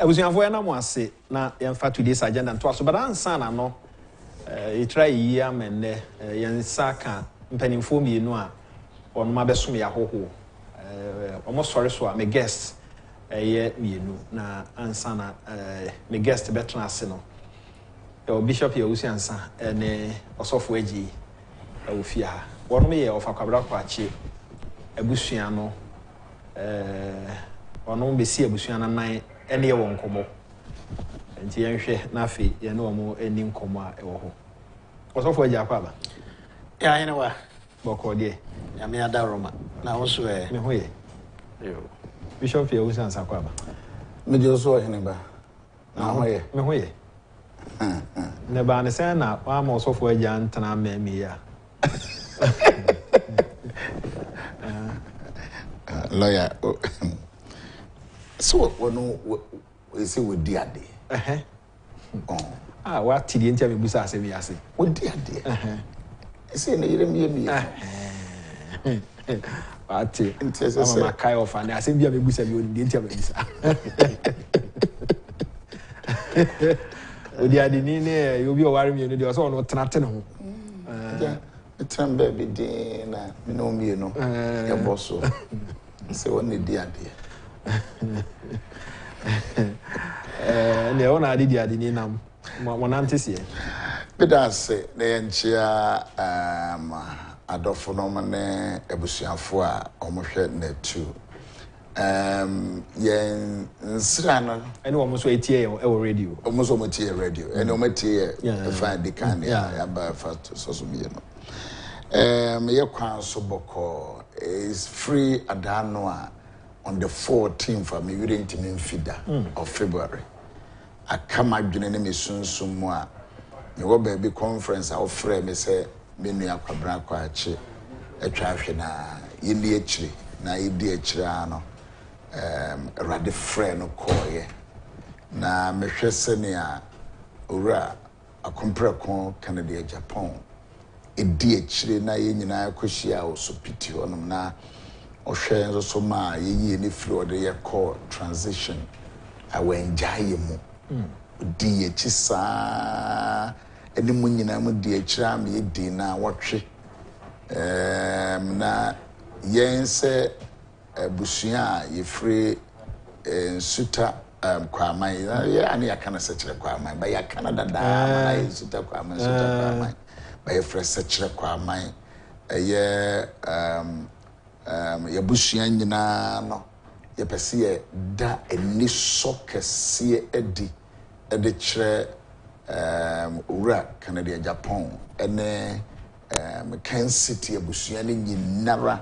Abusuafo na mo ase na yɛmfa today's agenda nto aso badansa na no try yi amenne yɛnsa ka mpanimfo mienu a ɔno mabesom ya hoho ɔmo sɔre so a me guest ye mienu na ansa na me guest betena ase no Bishop Yawusiansa ne Osofo Agi awufia ha wɔno me yɛ ɔfa kwabra kwache abusua no ɔno besi abusua na nan ene ye won komo nti yenhwe na afi ye ne omo eni nkomo a ewo ho Osofo Agi akwa ba ya ene wa boko de ya me ada roma na wo so me ho ye yo Bishop Yawusiansa akwa ba me je so hene ba na ho ye me ho ye ne ba ne sen na wa ma Osofo Agi antana ma mi ya lawyer so wono we say we di ade what ti di ntia me busa ase mi ase we di ade say na yire mi ati mama kai of and ase bia me busa bi odi ntia me busa odi ade ni ne obi o ware mi no de so no tenate ne ho etam baby din na me no mi no ya boso say won di ade ne ona ade di ade ni nam mo nantese bedase na yenchia adofo no mane ebusuafo a omohwe netu yen nsira no ene wo so etie e radio omo so motie radio ene omo tie fa dikan ya ba fa so mi no ye kwan so boko is free adano a on the 14th of of February. I come up to me soon more. You go baby conference, our friend me say, Menu Aquabra Quachi, a traffic na India Chri, na India Chirano, a rather friend of Koye. Na me Senia Ura, a compare con Canada Agyapong. A dear Chri na yin I kushia or so pity on na. O share so ma ye ni flow de call transition awe njaye mu di echi saa eni mu nyina mu di echira me di na wotwe na yense busua ye free nsuta kwaman ya ani yakana sekire kwaman ba yakana dada na nsuta kwaman ba ye free sekire kwaman ye yabusua nyina no yepese ye da eni so kese edi de kire ura Canada Agyapong ene Kencity abusua ni nyinara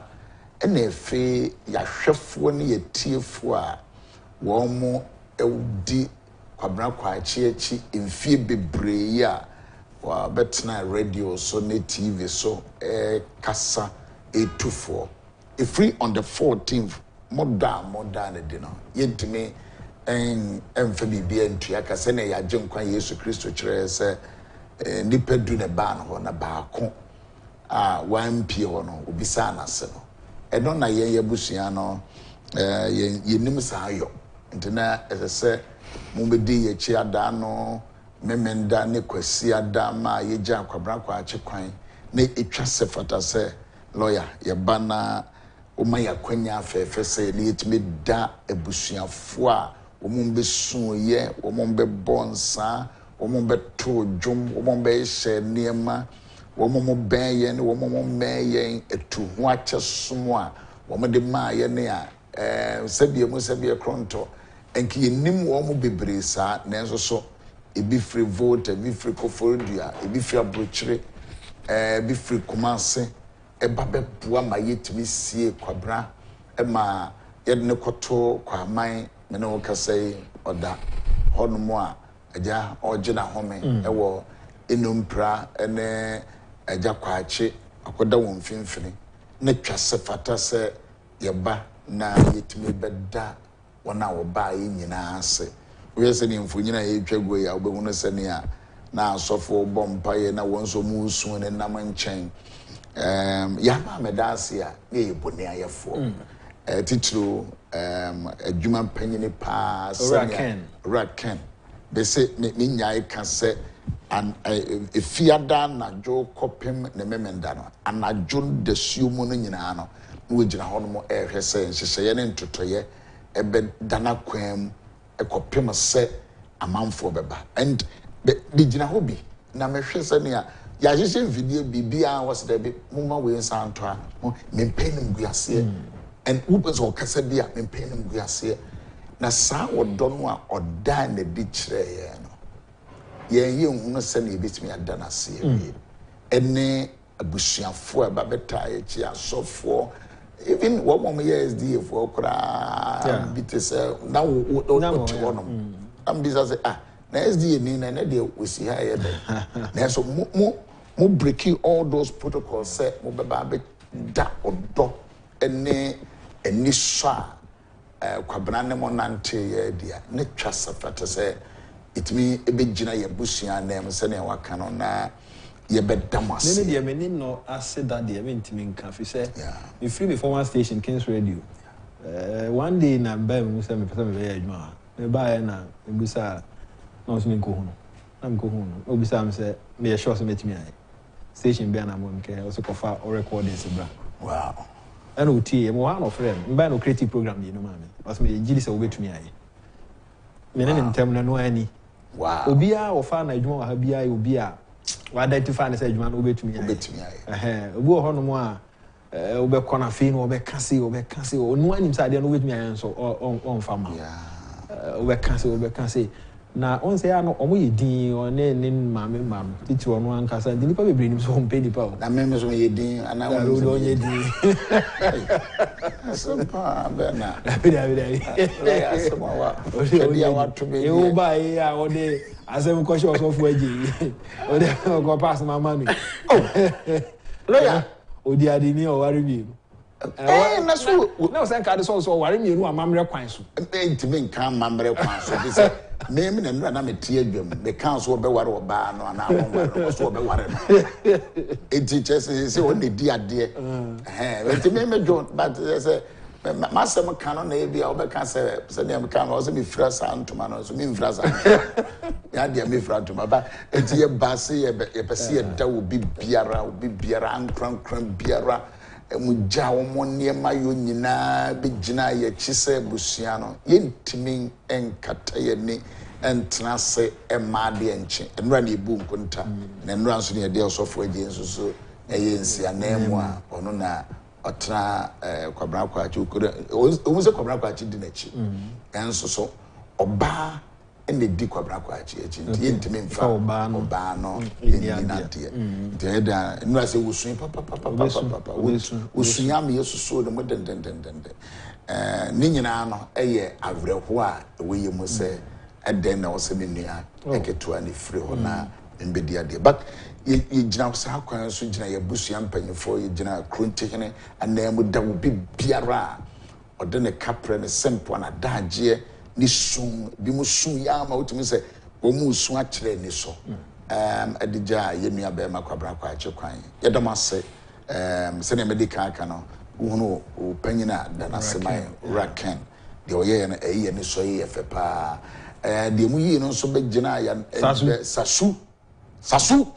ene efe yahwefo ne yetiefo a wo mo ewdi kwabra kwachi echi mfie bebree a wa betna radio so ne TV so kasa etufo free on the 14th modern dinner yentime emfa bibia ntua ka se na ya genkwa Yesu Kristo kire se nipa du ne ba no ho na baako a wampie ho no obisa na se no eno na yen yabusua no yenim sa ayo ntina ese mo bedi ye chi ada no memenda ne kwasi ada ma yeja kwabra kwa achekwan na etwa se fata se lawyer ye bana Oma ya kwenya afefe se ni yetime da ebusuafo a omombe suye omombe bonsa omombe to dwom omombe hye niema omombe benye ne omombe meye etu ho ache somo a omode maaye ne a sebie kronto enki yenim omo bebre sa nenso so ebi free vote ebi free koforodua ebi free abrochire ebi free Kumase eba bebua ma yetimi sie kwabra ema yedne koto kwaman me ne wo kasai oda honomo a agya ogina home ewo enumpra ene agya kwache akoda won finfini ne twase fata se yeba na yetimi beda wona wo ba yi nyina ase wo se ni mfunyina yetwago ya obehunu se ne a na asofo bompa ye na wonso mu su ne nam nchen ya ma medase a ye boni ayefo titiro adwuma panyini pa Ken be say me nyai ka se an efiada na jo kopem ne memenda no anadwo de suomu no nyina no we gina ho no mo ehwe se nhyehyeye ne ntotoye ebe dana kwam ekopem se amanfo beba and be gina ho bi na mehwe se ne ya hyehyɛ video bibia was there be muma we nsanto a me penim guase and who so kasa bia me penim guase na saa odo no a oda na di kire ye no ye hunu se na ebetimi adana se ye ene abusuafo aba beta ye chi asofo even what mom SDA for kra bit say na wo wonom am bisa say na SDA ni na de we see ha ye be na so mo breaking all those protocols say mo baba be da odo ene sha kwabena ne mo nante ye dia ne twa safata say itimi ebegina ye busua na em se na waka no na ye bedamase ne de me no ase da de me ntimi nka fi say me free me former station Kings Radio one day na ba me say me pesa me be adwuma me ba ye na me busa na so me ko hu no na me ko hu no obisa me say me sure so metimi ai station be na mo nke also kofa or recordings bra wow and uti mo one of friend mba no creative program ni no ma me because me gili say obetumi ai me ne ntem na no ani wow obia ofa na adwuma wa ha bia obia wa identify na say adwuma no obetumi ai obi ho no mo a obekọ na fe no obeka se onu anim say ade no obetumi ai so on fama obeka se na on say no omo ye din one ne mame titi ono ankasa di nipa bebre nim so hompe nipa o na me so ye din ana wo ye din so pa bena ya asema wa odi ya watu be e o ba e ya ode asem ko sho so fu aji ode ko pass mama ni loya odi adi ni o wari mi na so na o sen ka de so wari mi nu amamre kwan so ntimi nka amamre kwan so bi say me na me tie adwam me kan so be ware oba no na won so be ware no teacher say on dey di ade ntimi me John but say masem kan no na e bia obeka say na me kan no so me fira santoma no so me fira santoma ya dia me fira santoma ba enti ye base ye pese ye da obi biara ankran biara mujja wo niema yo nyina be gina ye chise busua no ye ntimi enkata ye ni entna se emade enche enura na ebu nkunta na enura nso ne de osofo agi nso so eye nsia na emu a ono na otra kwabra kwachi ukure omu se kwabra kwachi di na chi enso so oba ene di kwabra kwachi echi nti ye ntimi mfa oba no ni na de de da enura se wosun papa wosunya me yesu so de modern ni nyina no eye avrɛho a we ye mo se eden na wose menua eketua ni free ho na mbedi ade but ye gina sa kwan so gina ye busua mpanyefo ye gina krontekene anam da wo biara ode ne kapre ne sempo na daagye ni sun bi mu sun ya ma wotumi se wo mu sun a kire ni so adija ye nua be makwabra kwa ache kwan ye domase se ne medical aka no wohunu opanyina da na semai raken de oye na eye ni so ye fepa de mu yi no so be gina ya sasu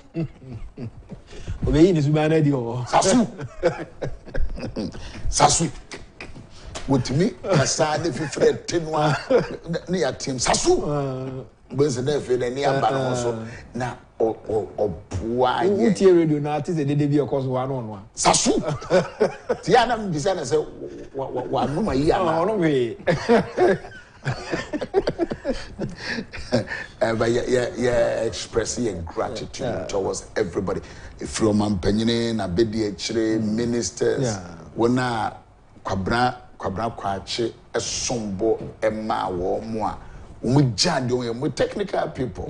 obeyi ni subana di o sasu wotimi kasa de fifre tenwa ne ya tim sasu bense na fe ni amba no so na oboa ye utie radio na ati se dede bi okoso wa no sasu ti ana mbisa na se wa no ma yi ana no we but yeah express your gratitude towards everybody from Ampanyine na bedi echire ministers wona kwabra kwache esombo ema wo mo a umujade o technical people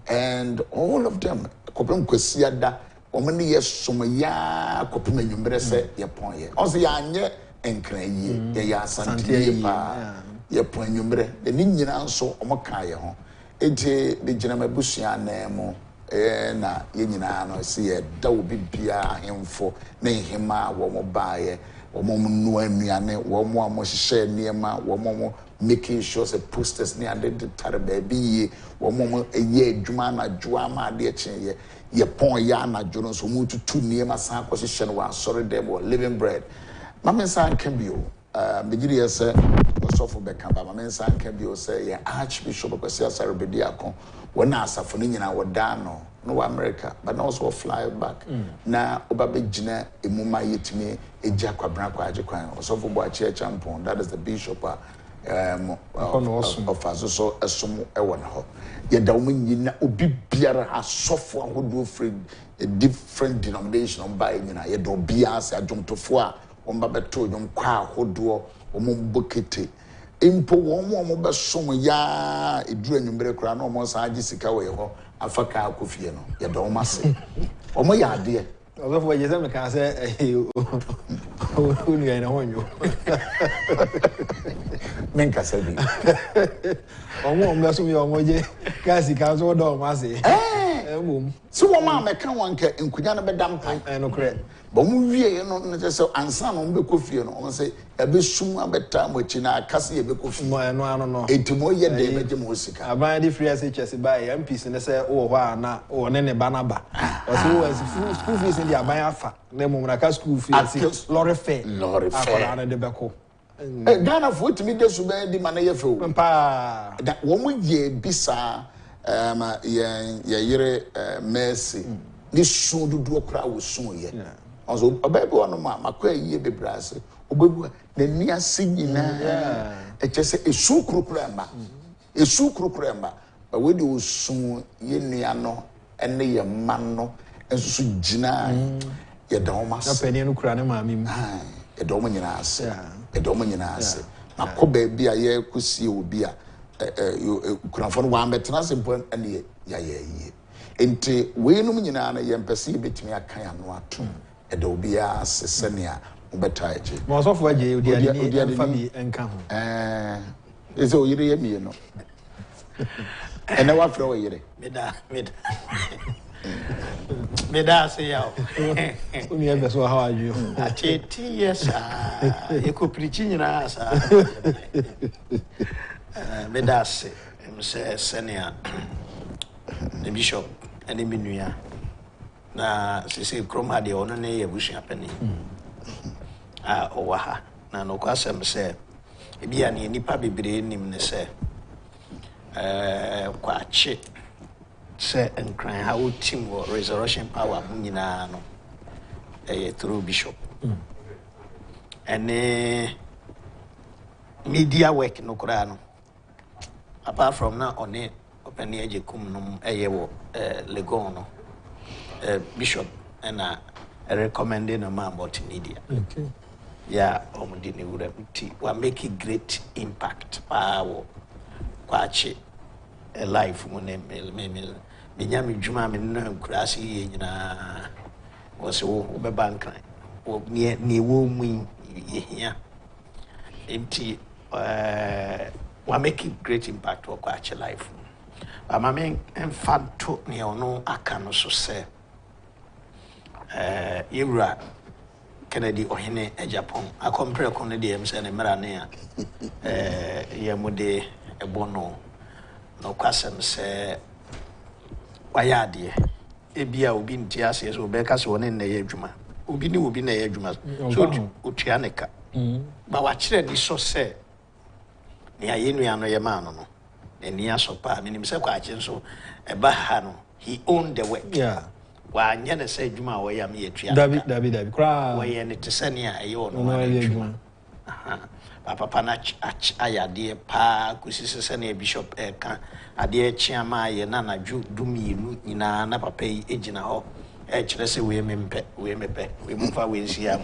and all of them kopem kwasiada omani yesomya kopem anwumbre se ye pon ye onse ya anye enkran yi ye asante pa ye pon anwumbre ni nyina nso omoka ye ho enti be gina mabusua na mu na ye nyina no se ye da obi bia ahemfo na hema wo mo baaye wɔn no anuane wɔn a wɔhyehyɛ nneɛma wɔn making sure say posters ne ade de tare baabi yie wɔn ɛyɛ adwuma anadwo ama ade kyɛn yɛ pɔn yɛ anadwo no so wɔn tutu nneɛma san akɔhyehyɛ no wɔ asɔre dɛm wɔ living bread maame nsa nka bio megiri yɛ sɛ ɔsɔfo bɛka ba maame nsa nka bio sɛ yɛ archbishop Kwasi Asare Ako wɔn asafo no nyinaa wɔda no wɔ America but now also fly back na ɔbɛbɛgyina emuma yɛtumi egya kwabena kwa agye kwan ɔsɔfo bɔ akyɛ champon that is the bishop of Azoso esom ɛwɔ na hɔ yɛda wɔn nyina obi biara asɔfo ahodoɔ free a different denomination by nyina yɛda obi ase adwomtofo a wɔn ba bɛto wɔn kwa ahodoɔ wɔn bokete impo wɔn bɛsom ya eduru anwumbere kora na wɔn san agye sika wɔ yɛ hɔ afa ka akofie no yɛda wɔn ase wɔn yɛ adeɛ ɔsɔfo wɔyɛ sɛ meka sɛ onua na wɔn yo menka sɛ bi wɔn bɛsom yɛ wɔn gye ka sika so wɔda wɔn ase ɛmom so wɔn a mɛka wɔn nka nkunya no bɛda mpan ɛno korɛ but wɔn wie no no kyerɛ sɛ ansa na wɔn bɛkɔ fie no wɔn sɛ ɛbɛsum abɛta mo akyi na akase yɛ bɛkɔ fie ɛno ano no enti mo yɛ dɛ bɛgye mo sika aban de free SHS ba MPs ne sɛ wɔ hɔ a na wɔ ne ba na ba ɔsɛ wɔ school fees de aban afa na mo na ka school fees lorry fare akɔla na de bɛkɔ Ghana for timi de so bɛ di ma na yɛ fɛ o pa da wɔn yɛ bisa yɛ yere Mercy ni sun dodo kora wo sun yɛ ɔso ɔbɛ bi wɔn ma makɔ yie bebree ase ɔbɛbu na ni ase nyinaa ɛkyɛ sɛ esu kurukura mba ba we de osun yɛ nua no ɛne yɛ mma no nso so gyina yɛ da wɔn ase na pɛni no kura ne maame mu yɛ da wɔn nyinaa ase ɛdɔm nyinaa ase na kɔ baabi a yɛ kɔsie obi a kuranfo no wɔn bɛtena ase mpo ɛne yɛ yie enti weinom nyinaa no yɛ mpɛsɛ yɛbɛtumi aka yɛ ano ato ɛda obi ase sɛnea wobɛta agye ma ɔsɔfo agye odi ɛmfa bi ɛnka ho ɛsɛ oyere yɛ mie no ɛnɛ wafrɛ wɔ yere Meda say yaw. Umi ebe so how are you? Acheti yes eko preaching nyina sa. Meda say say senior the bishop and the minua. Na sisi kroma de ono ne ye busua pani. Owa ha. Na no kwasem say ebia ne nipa bebre nim ne say kwache say and crying how team or resurrection power nyina no through bishop and media work no kura no apart from now on it open the Agyapong no wo Legon no bishop and recommending a man multimedia yeah omudi ne wura buti we make a great impact power kwache a life mo ne me nyame dwuma me no nkurase ye nyina wo se wo be bank wo ne wo mu ye hia enti we make a great impact wo kwache life ama me enfanto ne ono aka no so se yewura Kennedy ohene Agyapong akompre kono de em se ne mera ne a ye mode ebono no kwasem se wayade ebia obi ntia se so be ka se woni na ye adwuma obi na ye adwuma so otua ne ka ba wa kire ni so se ne aye nua no ye ma no no eni asopa minim se kwa ache so e ba ha no he owned the work wa nya ne se adwuma wo ya me ye tua dabi kra wo ye ne tesane a ye ono wa adwuma papa na ayade pa kusisi se na bishop eka ade chiama ye na na dumienu nyina na papa yi ejina ho kire se we mepe we mfa we nsia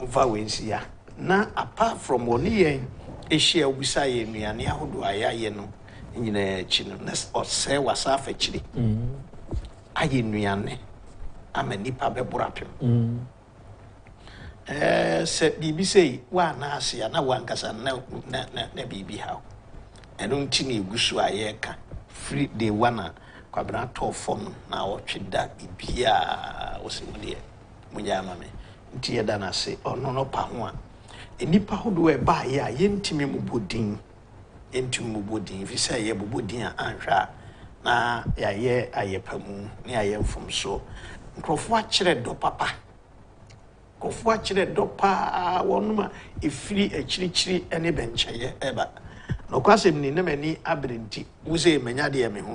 mfa we nsia na apart from oni yen ehia obisa ye nuane ahodo ayaye no nyina echi no na ose wasa fa chiri aye nuane amanipa beborapem se bibi sei wa na ase na wankasa na bibi ha eno ntini egusu ayeka free day one kwabena to form na otweda bibia osimudie munya mame nti yɛda no ase ɔno no pa ho a nipa hodoɔ ɛbaa yɛ a yɛntimi mu bodin yɛntimi mu bodin fi sɛ yɛ bobodin a anhwɛ a na yɛayɛ ayɛpa mu ne ayɛ mfomso nkurɔfoɔ akyerɛ dɔ papa nkurɔfoɔ akyerɛ dɔ paa wɔnom a ɛfiri akyirikyiri ne bɛnkyɛeɛ ɛba na ɔkwasɛm ni na m'ani abere nti wo sɛ manya deɛ me ho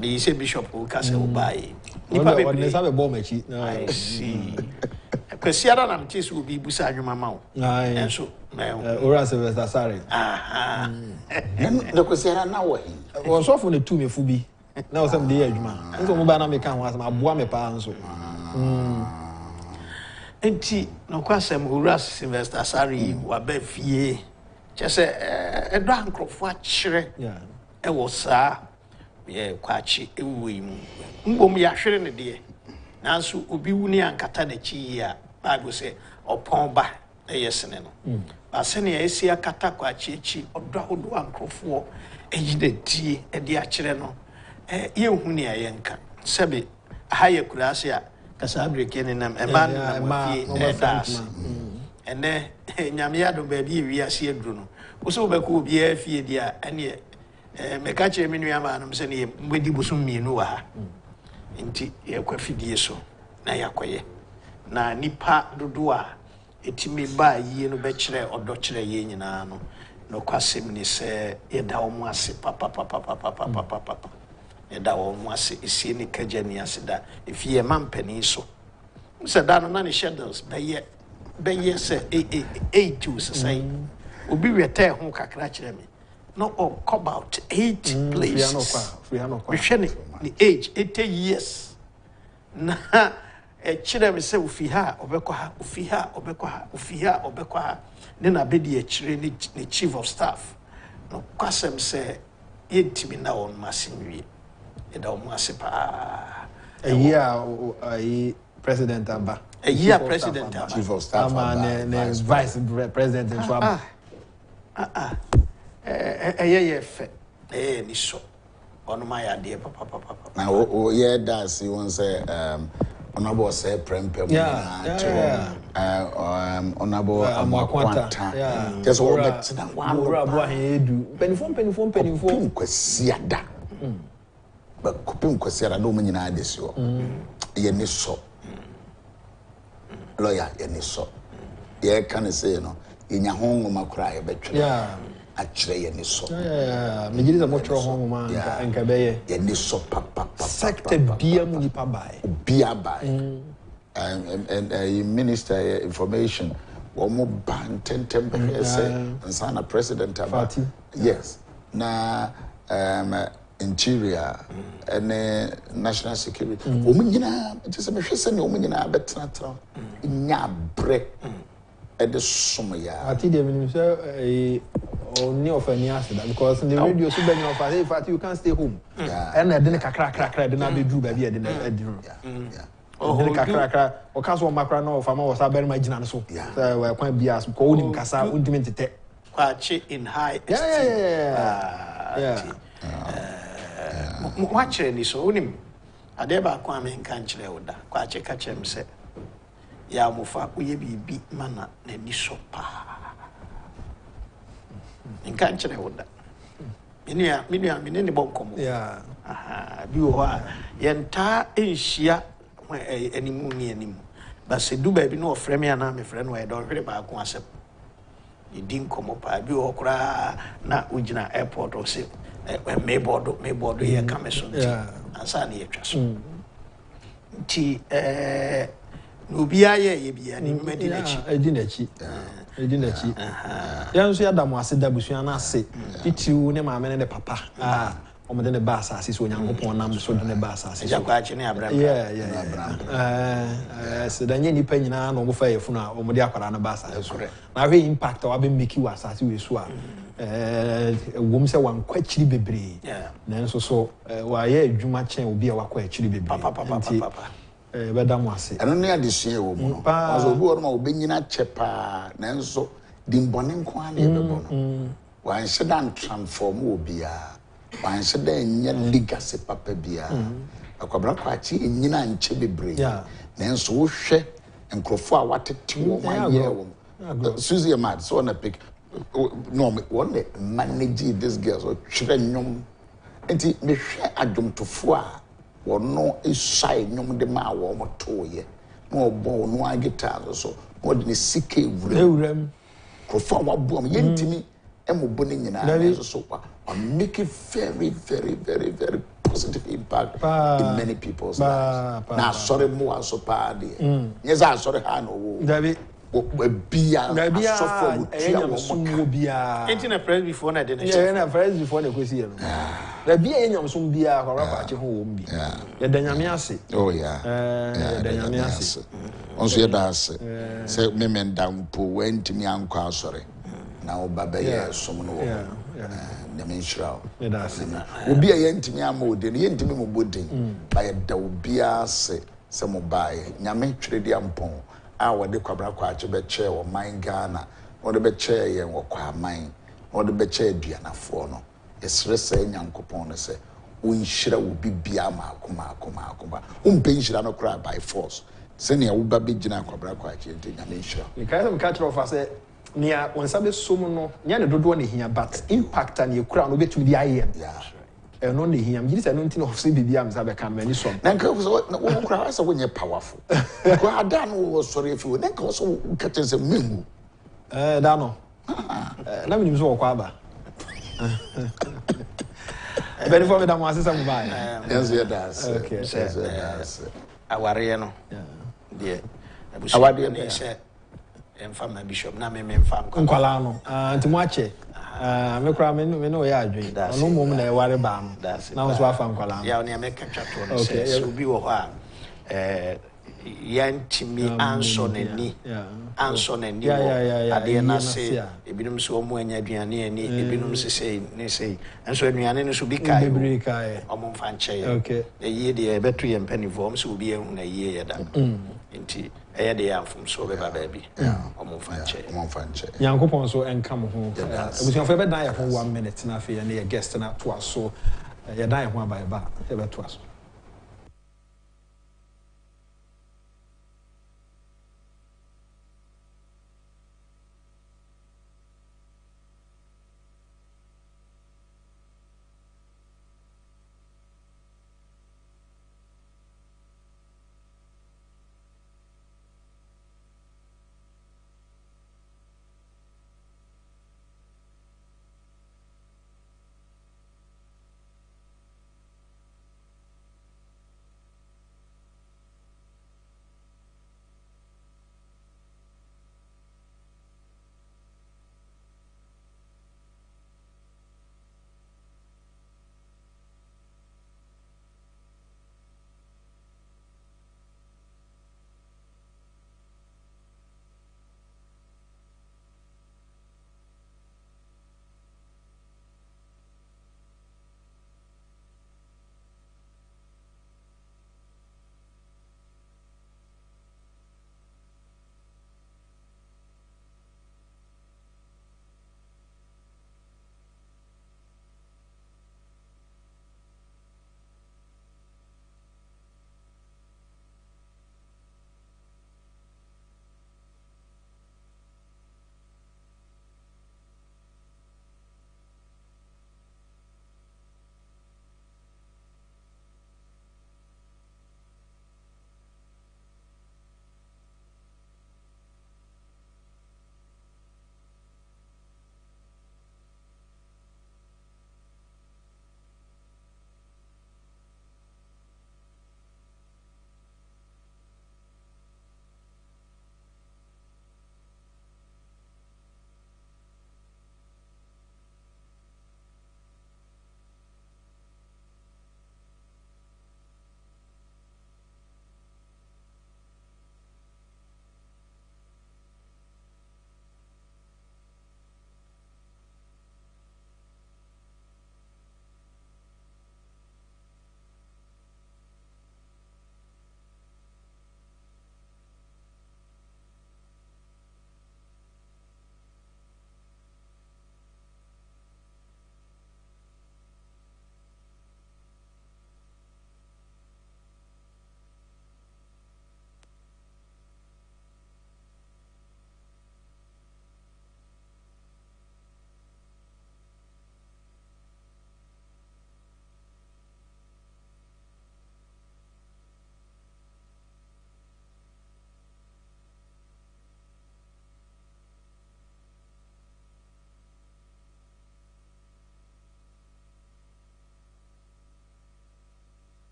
meyi sɛ bishop wo ka sɛ wobaeɛ nipa bebree kwasiara na mte sɛ obi busa adwuma ma wo ɛnso ora Sylvester Sare na kwasiara na wo wɔsɔfo ne tu me fu bi na wɔsɛm de yɛ adwuma nso mo ba na meka ho asɛm aboa me paa nso enti no kwasɛm ora Sylvester Sare waba fie kyɛ sɛ ɛdɔ ankrɔfo akyerɛ ɛwɔ saa yɛ kwakye ɛwɔ yi mu mbom yɛahwere ne deɛ nanso obi wu ne ankata n'akyi yi a Bible sɛ ɔpɔn ba ɛyɛ sene no ba sɛnea ɛsi akata kwakye akyi ɔdɔ ahodoɔ ankrɔfoɔ ɛyi n'adie ɛde akyerɛ no yɛnhu nea yɛnka sɛbe aha yɛ kuraase a kasa abreke ne nam ɛma no nam afie ɛda ase ɛnɛ nyame adom baabi ɛwi ase aduru no wo sɛ wobɛkɔ obiara fie di a ɛneɛ meka kyerɛ me nuamaanom sɛ ne mbɛdi bosom mmienu wɔ ha nti yɛkɔ afidie so na yɛakɔyɛ na nipa dodoɔ a ɛtumi baa yie no bɛkyerɛ ɔdɔ kyerɛ yɛ nyinaa no na ɔkwasɛm ne sɛ yɛda wɔ mu ase papapapapapapapapa yɛda wɔ mu ase ɛsie ne kagya ni ase da ɛfi yɛ ma mpani so sɛ da no na ne schedules bɛyɛ sɛ 8 sesɛe obi wɛtɛɛ ho kakra kyerɛ me no about 8 places mehwɛ ne age 80 years na ɛkyerɛ me sɛ ofi ha ɔbɛkɔ ha ofi ha ɔbɛkɔ ha ofi ha ɔbɛkɔ ha ne na bɛdi akyire ne chief of staff no kwasɛm sɛ yɛntimi na wɔn ase nwie yɛda wɔn ase paa ɛyi a president aba ɛyi a president aba chief of staff aba ne vice president nso aba ɛyɛ yɛ fɛ ɛyɛ ni so ɔno ma yɛ adeɛ papa na o yɛ da ase wɔn sɛ Honorable say prempem Honorable Amoh just all that na one abo ahedu penifo kwasiada ba kopim kwasiada na o nyina adesi o ye ni so lawyer ye ni so ye kan say no yenya ho ngoma kura ye betwere akyerɛ ye ni so me gidi za mo twere ho ngoma nka beye ye ni so papa sector bia mu nipa bae bia bae and minister information wo ban tentem say nsana president aba yes na interior and national security wo nyina just me hwɛ sɛ ne wo nyina betena nya bre e de som ya ati de me say only of any accident because in the radio so been of say if you can't stay home and then kakra then I be drew baby and then then kakra o ka so makra no of ama was abere magina so so we kwan bias ko wonim kasa undimi tete kwache in high watch any so wonim ade ba kwa me nka nkyere wo da kwache ka kyerem se ya mofa uye bibi mana na ni so pa nka nkyere wo da mini ne bonkomo bi wo ha yenta enhia animu ni animu ba se du ba bi no ofre me ana me frɛ no e do hwere ba ko asɛm yedi nkomo pa bi wo kora na ugina airport o se me bodo ye kameso nti ansa na ye twa so nti no bia ye bia ni medinachi ya nso ya damo ase da busua na ase titiw ne maame ne papa omo de ne ba asase so Onyankopon nam so de ne ba asase so Kwaku ne Abraham so da nye nipa nyina na omo fa yefunu a omo de akwara na ba asase so na hwe impact wa be make wa asase we so a wom se wan kwakyiri bebre na nso so wa ye adwuma chen obi a wakwa akyiri bebre papa beda mo ase eno ne adesua wo mu no aso obi wo ma obenyina chepa na nso dimbone nko ana ebebo no wan shedan transform obi a wan shedan nya legacy papa bia akwabra kwachi enyina nche bebre na nso wo hwe nkrofo a watete wo man ye wo Susie mad so na pick no me one manage this girl so twere nyom enti me hwe adwomtofo a wono esai nyom de ma wo mo toye na obo no a guitar so mo de sike ewuram krofo a wabo am yentimi emobo ne nyina so make a very very very very positive impact in many people's lives. Now, sorry, more so bad. Yes, I sorry, I know. David, Bia, suffer with Bia. Ain't in a press before I didn't. Yeah, in a press before the question. The Bia in your some Bia or a home be. The Danyamiasi. Oh, yeah. The Danyamiasi. Also, that's say, men down poor went to me, uncle, sorry. Now, Baba, someone. Shroud. Obi a yentimi amode ne yentimi mobodin ba ye da obi a se mobai nyame twere dia mpon a wode kwabra kwa ache be che o man Ghana wode be che ye wo kwa man wode be che aduanafo no yesre se nyankopon ne se wonhyira wo bibia ma akoma umpe nhyira no kra by force se ne wo ba be gina kwabra kwa ache ente nyame nhyira me kai some catch off say nia wonsabe som no nya ne dodo ne hia but impact an ye kura no betumi di aye yeah no ne hia mgiri se no ntino ofse bibia am sabe kan mani som na nka so wo kura asa wo nye powerful ko ada no wo sori efi wo na nka so catch se mengu da no na minim so wo kwa ba beni for me da mo asesa mo ba yes yeah that's okay that's aware no de awade ne she Family bishop na me mfam nkwala no ntimo ache me kura me no ya adwen no mom na e ware ba no na so afa nkwala no ya ne me katwa to no se so bi wo ha yantimi anso nani ade na se ebinum so omo anya aduane ani ebinum se sei ne sei enso aduane no so bi kai omo mfa nche okay ye de e beto ye mpanifo omo so bi ehu na ye ye da nti eye de amfum so be ba bi omo mfa nche yankopon so enka mo ho ebusuafo be dan ye ho 1 minute na afi ye ne guest na to aso ye dan ye ho abai ba ye be to aso.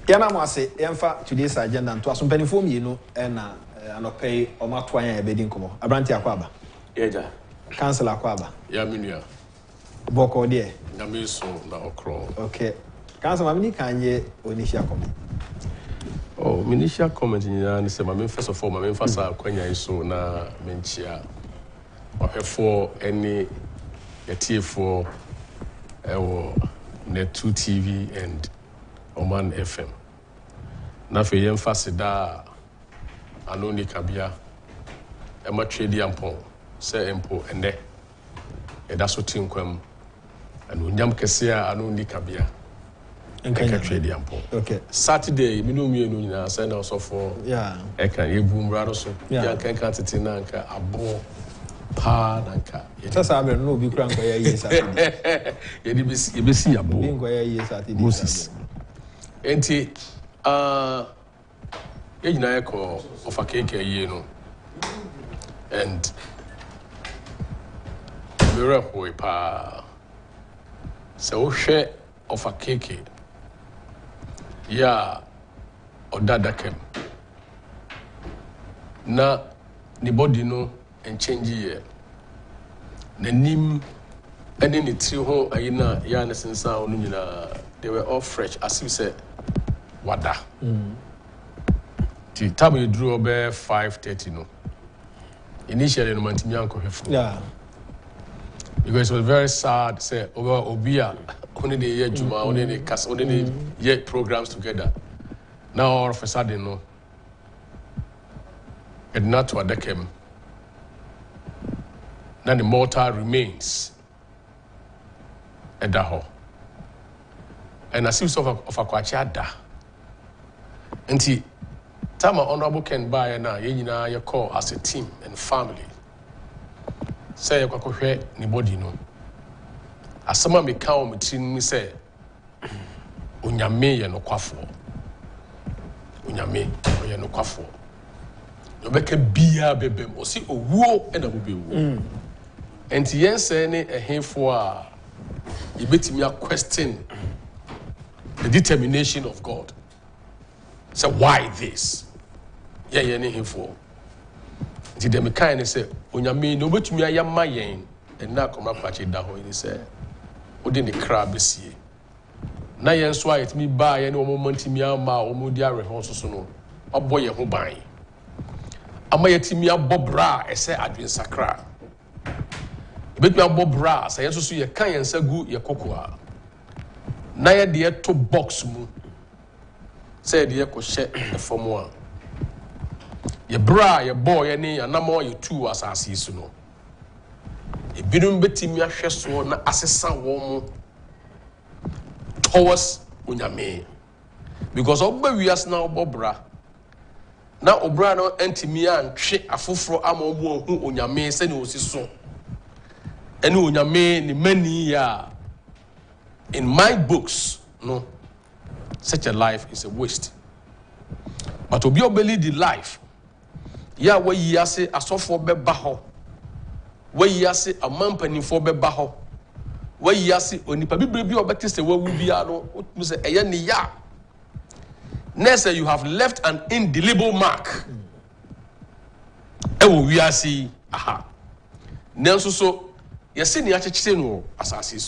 Yana mo ase yɛmfa today's agenda nto aso mpanimfoɔ mmienu na anɔpɛ ɔma to an ɛbɛdi nkɔmɔ abranti akwaba Yeja council akwaba ya minua bɔkɔ deɛ na me so na okro okay council ma mini kanye initial comment initial comment ni say ma me first of all ma me fasa kwanya so na me nchia ɔhwɛfo any yetiefo ɛwɔ Net2 TV and Oman FM. Na fe yemfa seda anoni kabia e ma twedi ampon se empo ene e da so tinkwam anu nyam kese a anoni kabia enka twedi ampon. Okay. Saturday minu mienu nyina se na osofo e kan yebu mrado so ya kan tete na nka abo pa nanka sasa abre no obi kura nkoya yi Saturday ye besi abo obi nkoya yi Saturday Moses enti ye nyina ekọ ofa keke yi no and mere hoi pa se wo hwe ofa keke ya odadakem na ni body no and change ye nanim ene ne tri ho ayina ya ne sensa onu nyina they were all fresh as you said wada ti time you drew over 5:30 no initially no mantimi ankohwefo because it was very sad say over obia only the year juma only the cast only the year programs together now all of a sudden no it not to adakem na the mortal remains edaho and as if of akwachi nti time honorable Ken buy na ye nyina ye call as a team and family say ye kwakohwe ni body no asama me ka o metin say onyame ye no kwafo onyame ye no kwafo no beka bia bebem o si owuo e na mo bewu enti yen say ne ehefo a ye betimi a question the determination of God. So why this? Yeah, any info. Did them kind say, Onyame no betumi ayama yen and na koma kwache da ho ni say, odi ne crab sie. Na yen so ayet mi ba ye ne o moment mi ama o mo di are ho so no. Obo ye ho ban. Ama yetimi abobra e say adwen sakra. Betumi abobra say yen so ye kan yen sagu ye kokoa. Na ye de to box mu. Said ye ko she the form one. Ye bra ye boy ye ni anamo ye two asase so no. E bidum betimi ahwe so na asesa wo mu towards onyame. Because oba wias na obobra. Na obra no entimi antwe afoforo ama omo hu onyame se ne osiso. Ene onyame ni mani ya in my books no. Such a life is a waste. But to be obeyed the life, yeah, where ye say a software be baho, where ye say a man penny for be baho, where ye say only baby or better say where we be ano, say a yani ya. Next, you have left an indelible mark. We are see, aha. Nelson so, you see, the actually no assassin.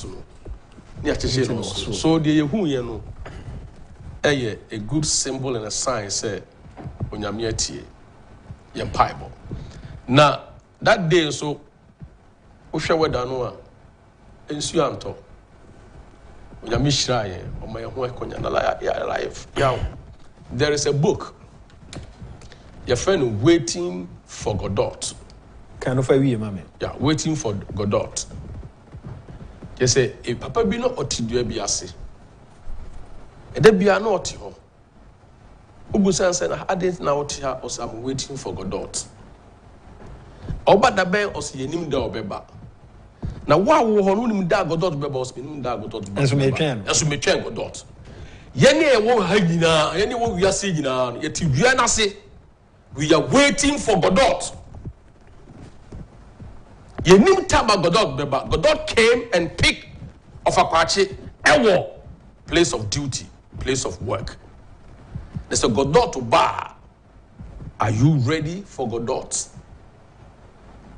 So, the who you know. A good symbol and a sign say onyame atie yem bible na that day so wo hwe weda no a ensu anto onyame hira ye o ma ye ho ekonya na life yeah. There is a book your friend Waiting for Godot kind of a we mama yeah Waiting for Godot you say e papa bi no otidua bi ase Ede bia na oti ho. Ubusan say na adent na oti ha os am waiting for Godot. Oba da ben os yenim da obeba. Na wa wo ho no nim da Godot beba os nim da Godot beba. Enso me twen. Enso me twen Godot. Yene e wo ha nyina, yene wo wiase nyina, yeti dua na se. We are waiting for Godot. Yenim tama Godot beba. Godot came and picked of Akwachi ewo place of duty. Place of work. There's a Godot to bar. Are you ready for Godot?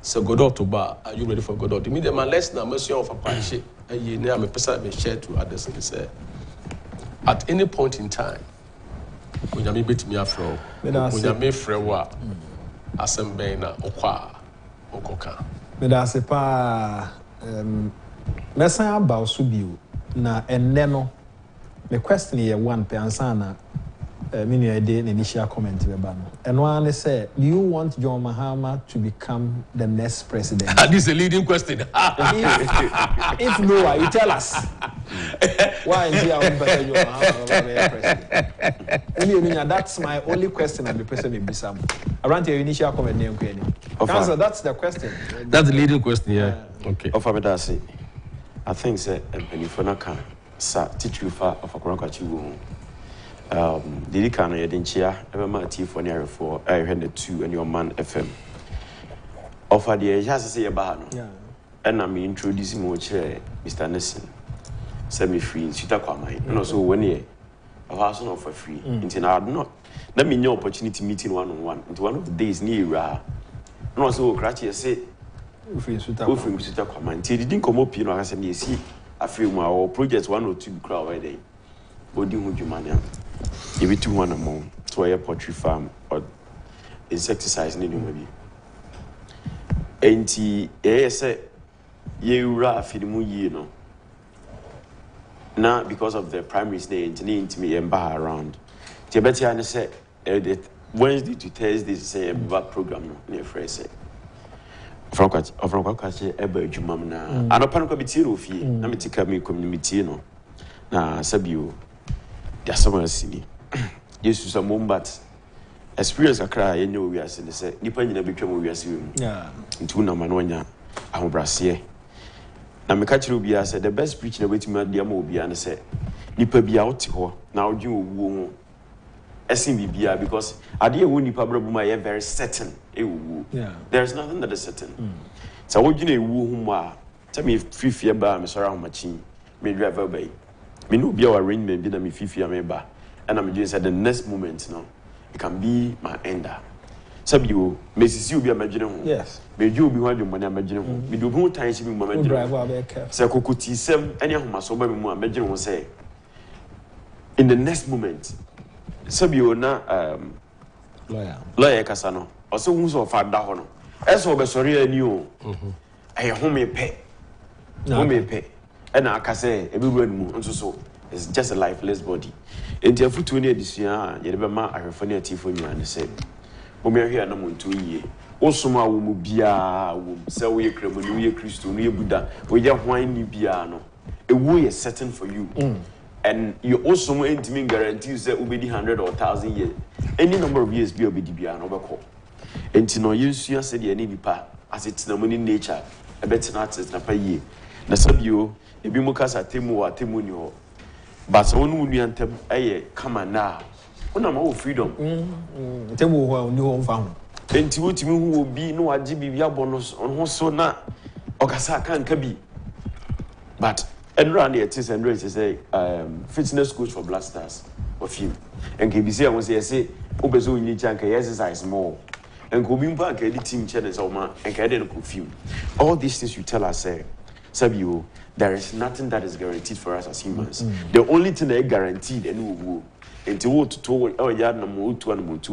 So Godot to bar. Are you ready for Godot? Immediately, my lesson, I'm of a party. I'm a person I share to others and say, at any point in time, when you meet me afro, when you meet Frewa, Asembena, Okwa, Okoka. But I say, pa, Messa about Subiu, na and Neno, the question here one per ansana. Many a day initial comment and one said, do you want John Mahama to become the next president? This is a leading question. if no, you tell us. Why is John Mahama president? That's my only question and the president will be some. Around your initial comment name, Council, that's the question. That's the leading question, yeah. Okay. Of Abedasi, I think that if you can teach you far of a Kwaku. Did can I didn't cheer ever my tea for near for I heard the 2 and your man FM. Offer the just say about and I'm introducing more chair, Mr. Nelson. Semi free in Sitakwamai, and also 1 year of house for free. Until I had not. Let me know opportunity meeting 1-on-1 into one of the days near and also Cratchia say, free Sitakwamai. Till didn't come up, you know, as I see a few more projects 1 or 2 crowd a day. Body would you man? If it 1 Amoh to a poultry farm or insecticide maybe. And say, you raff in the no. Now, because of the primaries, they need to me and bar around. Tibetian said, Wednesday to Thursday, say a back program near Fraser. From Kwaku, ever Jumamna. And upon a committee of ye, Namitica community no. Na Sabio. There's someone silly. Yes, to some but experience a cry, you know, we are saying, say, depending on the become we are seeing. Yeah. Into Namanonia, I'm Brassier. Now, my catcher will be said the best preaching away to my dear Mobi and said, Nipper be out to her. Now, you won't SMBBR because I dear Winnie Pabra, my very certain. Yeah. There's nothing that is certain. So, what you know, who are tell me if 3 fear bar, Miss Around Machine, may drive away. Me no be our arrangement be na me fifi ameba and I'm just at the next moment now it can be my ender sabi o me sisi obi amagine ho yes me ju obi ho adwom na amagine ho me do ho tan shi me amagine drive abeka say kokoti sem ene ahomaso ba me mu amagine ho say in the next moment sabi o na lawyer kasa no o se hu so fa da ho no e so be sori ani o eh ho me pe and I can say everyone it's just a lifeless body. And if you turn this year, you never mind. I have funny for you and say, "We are here no more 2 years. Also, my woman bia, say we are Christian, we are Christian, we are Buddha. We are whiny piano. A way is certain for you, and you also want to guarantees that will be 100 or 1,000 years. Any number of years, be a bit piano overcall. And to know you see, said the enemy part as it's the money nature. A better not as na pay. Na sabio. Ebi mukasa temu nyo but onu unu antem eye kama na una ma freedom temu ho unu ho mfa ho enti wotimi hu obi no agi bibia bonus on so na okasa kan ka bi but enra na it is enra it say fitness coach for blasters of you and KBC I want say obezo uni chanka exercise more and ko bi mpa ka di team challenge so ma and ka dey no confuse all these things you tell us say Sabio, there is nothing that is guaranteed for us as humans. The only thing that is guaranteed and we will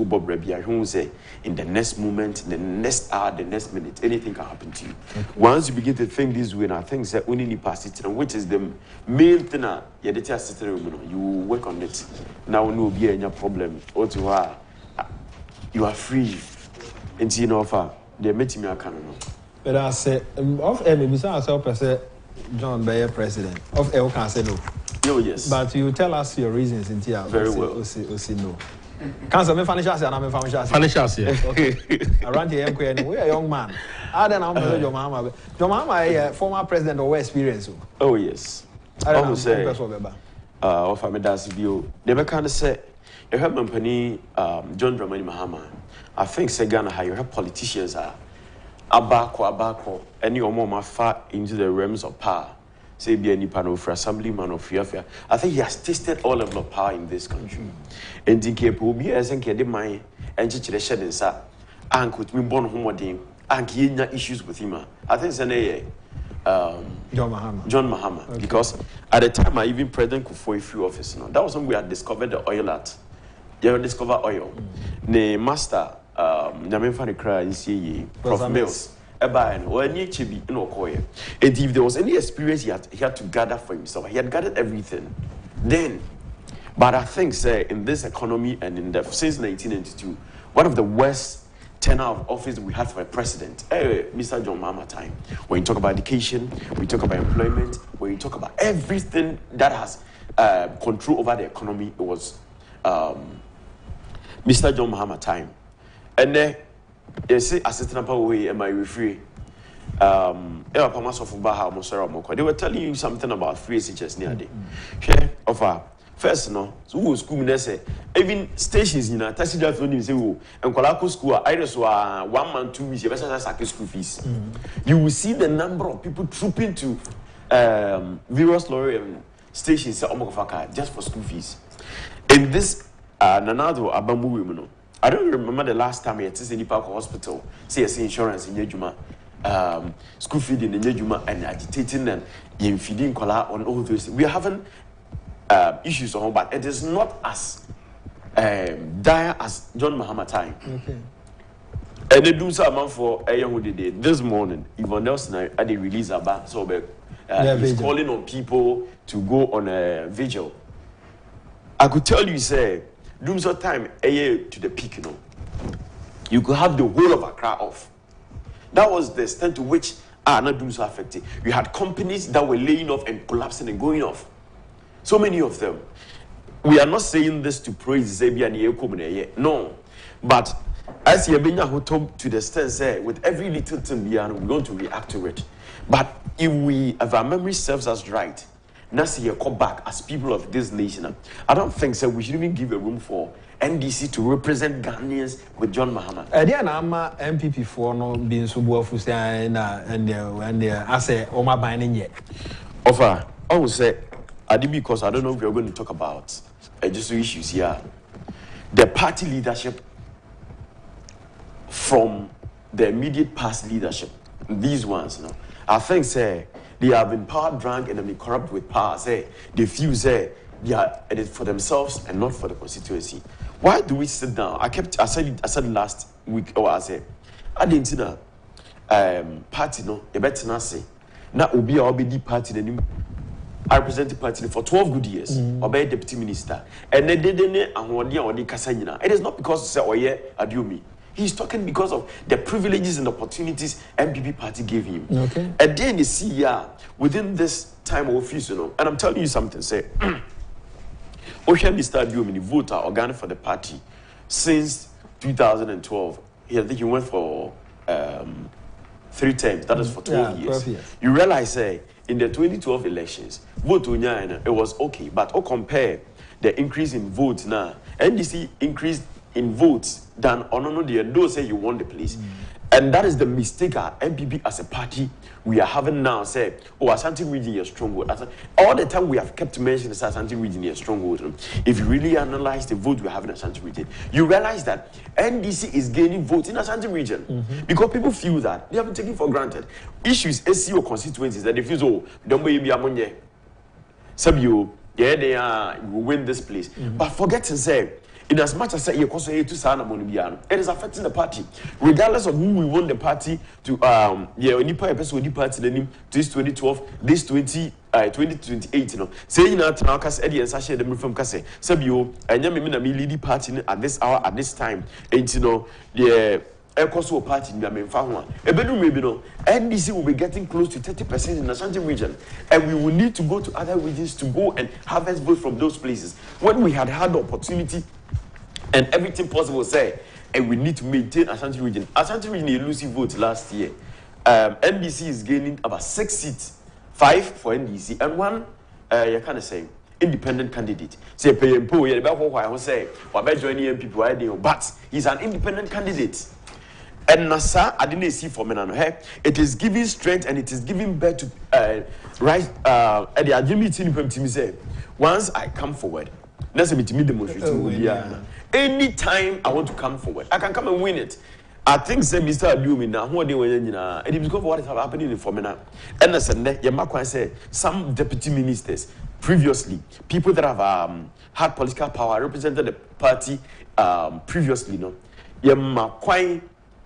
Bob Rabbi, who say in the next moment, the next hour, the next minute, anything can happen to you. Okay. Once you begin to think this way, and I think that only need pass it, which is the main thing that you work on it. Now no be any problem. Or to you are free. And you know, they met me a canon. But I say, of any besides say John Bayer president. Of El can say no. Oh, yes. But you tell us your reasons in here. Very well. Say no. Cancer, me financial say, I'm financial. Financial say. Okay. Around here, we a young man. I don't know your mama. Your mama a former president or experience. Oh, yes. I don't know. Say, of Amedasi Bio. They can say, you have company, John Dramani Mahama. I think Segana, how you have politicians are. Abako, any or more far into the realms of power. say be any panel for assemblyman of Fiafia. I think he has tasted all level of power in this country. And in Cape be as in Kedi Mai and Chicheshed and Sa and could be born homodine and he issues with him. I think it's an John Mahama. Okay. Because at the time I even President Kufo few office now. That was when we had discovered the oil at. You discover oil. The master Nyamin Fanny Cry is Prof Mills. And if there was any experience he had to gather for himself, he had gathered everything. Then, but I think, say, in this economy and in the since 1992, one of the worst tenure of office we had for a president, Mr. John Mahama time. When you talk about education, we talk about employment, when you talk about everything that has control over the economy, it was Mr. John Mahama time. And then you see, assistant away and my referee. They were telling you something about free SHS near day. Offer first, no, so who school me say even stations in a taxi driver don't say who and Kwaku school either so 1 month 2 weeks, you better school fees. You will see the number of people trooping to various lorry stations just for school fees. In this Nanado Abamu women. I don't remember the last time I had to any park hospital, CSC insurance in Yejuma, school feeding in Yejuma, and agitating and feeding color on all those. We are having issues on home, but it is not as dire as John Mahama time. Okay. And they do some for a young day this morning. Even Nelson, I did release about so he's calling on people to go on a vigil. I could tell you, say. Doomsday time a year to the peak, you could have the whole of Accra off. That was the extent to which not doomsday affected. You had companies that were laying off and collapsing and going off. So many of them. We are not saying this to praise Zebia and Yekomene. No. But as Yabenya who told to the extent say with every little thing we're going to react to it. But if our memory serves us right, Nasi come back as people of this nation. I don't think so. We should even give a room for NDC to represent Ghanaians with John Mahama. Ama MPP for no being so bofu and I say Oma binding yet. Offer, I will say, I did because I don't know if we are going to talk about just issues here. The party leadership from the immediate past leadership, these ones, I think say. They have been power drunk and have been corrupt with power. Say they feel say they are it is for themselves and not for the constituency. Why do we sit down? I said last week or I said I didn't see that party no a better not say now will be our BD party the I represent the party for 12 good years or be deputy minister and then they didn't and it is not because say oh yeah adiomi. He's talking because of the privileges and opportunities MPP party gave him. Okay. And then you see, within this time of office, and I'm telling you something, say, Ocean Mr. Biomini voter organ for the party since 2012. I think he went for 3 terms, that is for 12 years. 12 years. You realize, say, in the 2012 elections, vote it was okay, but compare the increase in votes now, NDC increased in votes than those say you won the place. And that is the mistake MPP as a party we are having now. Say, oh, Ashanti region is stronghold. All the time we have kept mentioning Ashanti region is stronghold. If you really analyze the vote we have in Ashanti region, you realize that NDC is gaining votes in Ashanti region because people feel that they have been taken for granted. Issues SCO constituencies that they feel don't be Amoh, Sabio, they are you will win this place. But forget to say. In as much as you it is affecting the party, regardless of who we want the party to. Any party this 2012, this 2028. Saying that now, cause Eddie and Sasha them from Kase, Sabio, and Yamina leading party at this hour at this time, and the Ecoso party in Yamin a bedroom maybe no. NDC will be getting close to 30% in the Ashanti region, and we will need to go to other regions to go and harvest votes from those places. When we had the opportunity and everything possible, say, and we need to maintain Ashanti region. Ashanti region elusive vote last year. NDC is gaining about 6 seats, 5 for NDC, and 1 you kind of say independent candidate. Say PMPO, say, but he's an independent candidate. And Nasa, I didn't see for me. It is giving strength and it is giving birth to right. At the Agyapong say, once I come forward, that's a meeting demonstration. Anytime I want to come forward, I can come and win it. I think say Mr. Adumi now, who are they when and it is because what is happening in Formina. And I said, Yamakwa say some deputy ministers previously, people that have had political power, represented the party previously, no. Yamakwa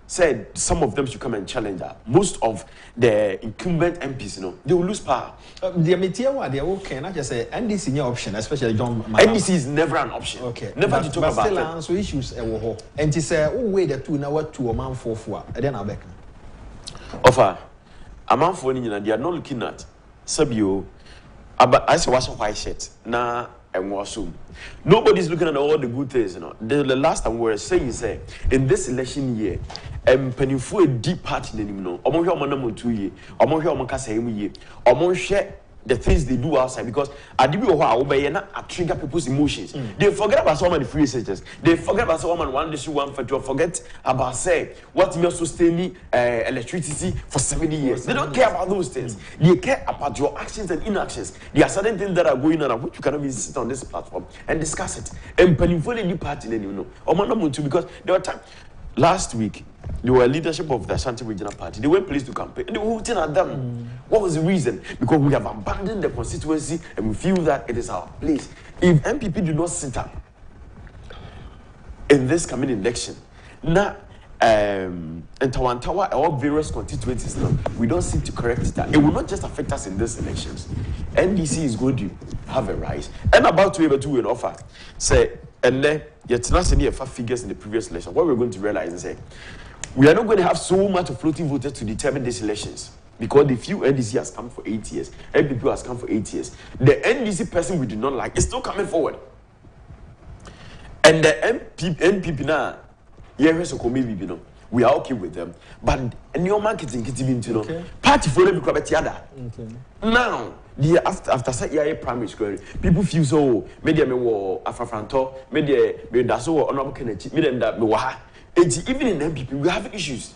said some of them should come and challenge her. Most of the incumbent MPs, they will lose power. The Metia, they are okay. Not just say NDC is your option, especially John. NDC is never an option. Okay, never to talk about it. Still, issues and to say, oh, wait, the two now to a man for and then I'll back. Offer a man for they are not looking at Sabio. I say, what's a white shirt now? And wasum. Nobody's looking at all the good things, The last time we were saying, in this election year, Pennyfu a deep party in him, Omo 2 years, Omo Kasa year, Omo share the things they do outside because I do trigger people's emotions. They forget about so many free researchers. They forget about so many one issue, one factor. Forget about what may sustain electricity for 70 years. They don't care about those things. They care about your actions and inactions. There are certain things that are going on which you cannot even sit on this platform and discuss it. And Pennyfully new party, because there were time last week. They were leadership of the Ashanti Regional Party. They went pleased to campaign. And they were hooting at them. What was the reason? Because we have abandoned the constituency and we feel that it is our place. If MPP do not sit up in this coming election, now in Tawantawa or various constituencies now, we don't seem to correct that. It will not just affect us in these elections. NDC is going to have a rise. And about to be able to an offer. Say, and then yet not any figures in the previous election. What we're going to realize is we are not going to have so much of floating voters to determine these elections because the few NDC has come for 8 years, MPP has come for 8 years. The NDC person we do not like is still coming forward, and the NPP now, we are okay with them. But new marketing, party for them now. After say primary school, people feel so. Media me wo afafranto, media me da so honorable Kennedy, media that me wa. Even in MPP, we have issues.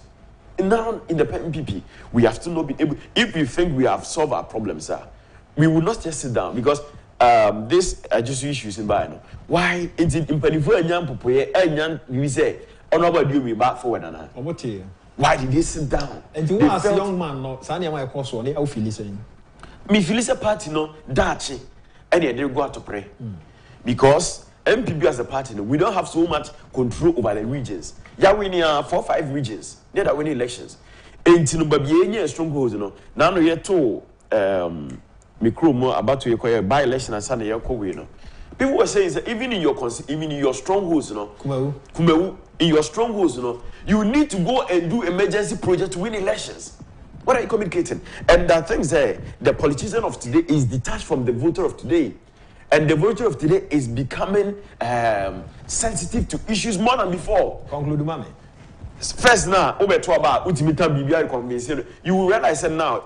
And now in the MPP, we have to not be able. If we think we have solved our problems, we will not just sit down because this just issues in Bino. Why is it in Pennyfu and Yan Popoye and Yan you say honorable do me back forward and why did they sit down? And you ask a young man, no, Sanya my course one, they are feeling. Me feel a party no Darteh, and they go out to pray because MPP as a party, we don't have so much control over the regions. Yeah, we need 4 or 5 regions. They are winning elections. And to be strongholds, now no yet to about to acquire by election and Sunday. People were saying that even in your strongholds, Kumewu, in your strongholds, you need to go and do emergency project to win elections. What are you communicating? And the thing is, the politician of today is detached from the voter of today. And the voter of today is becoming sensitive to issues more than before. Conclude, Mami. First now, you will realize that now,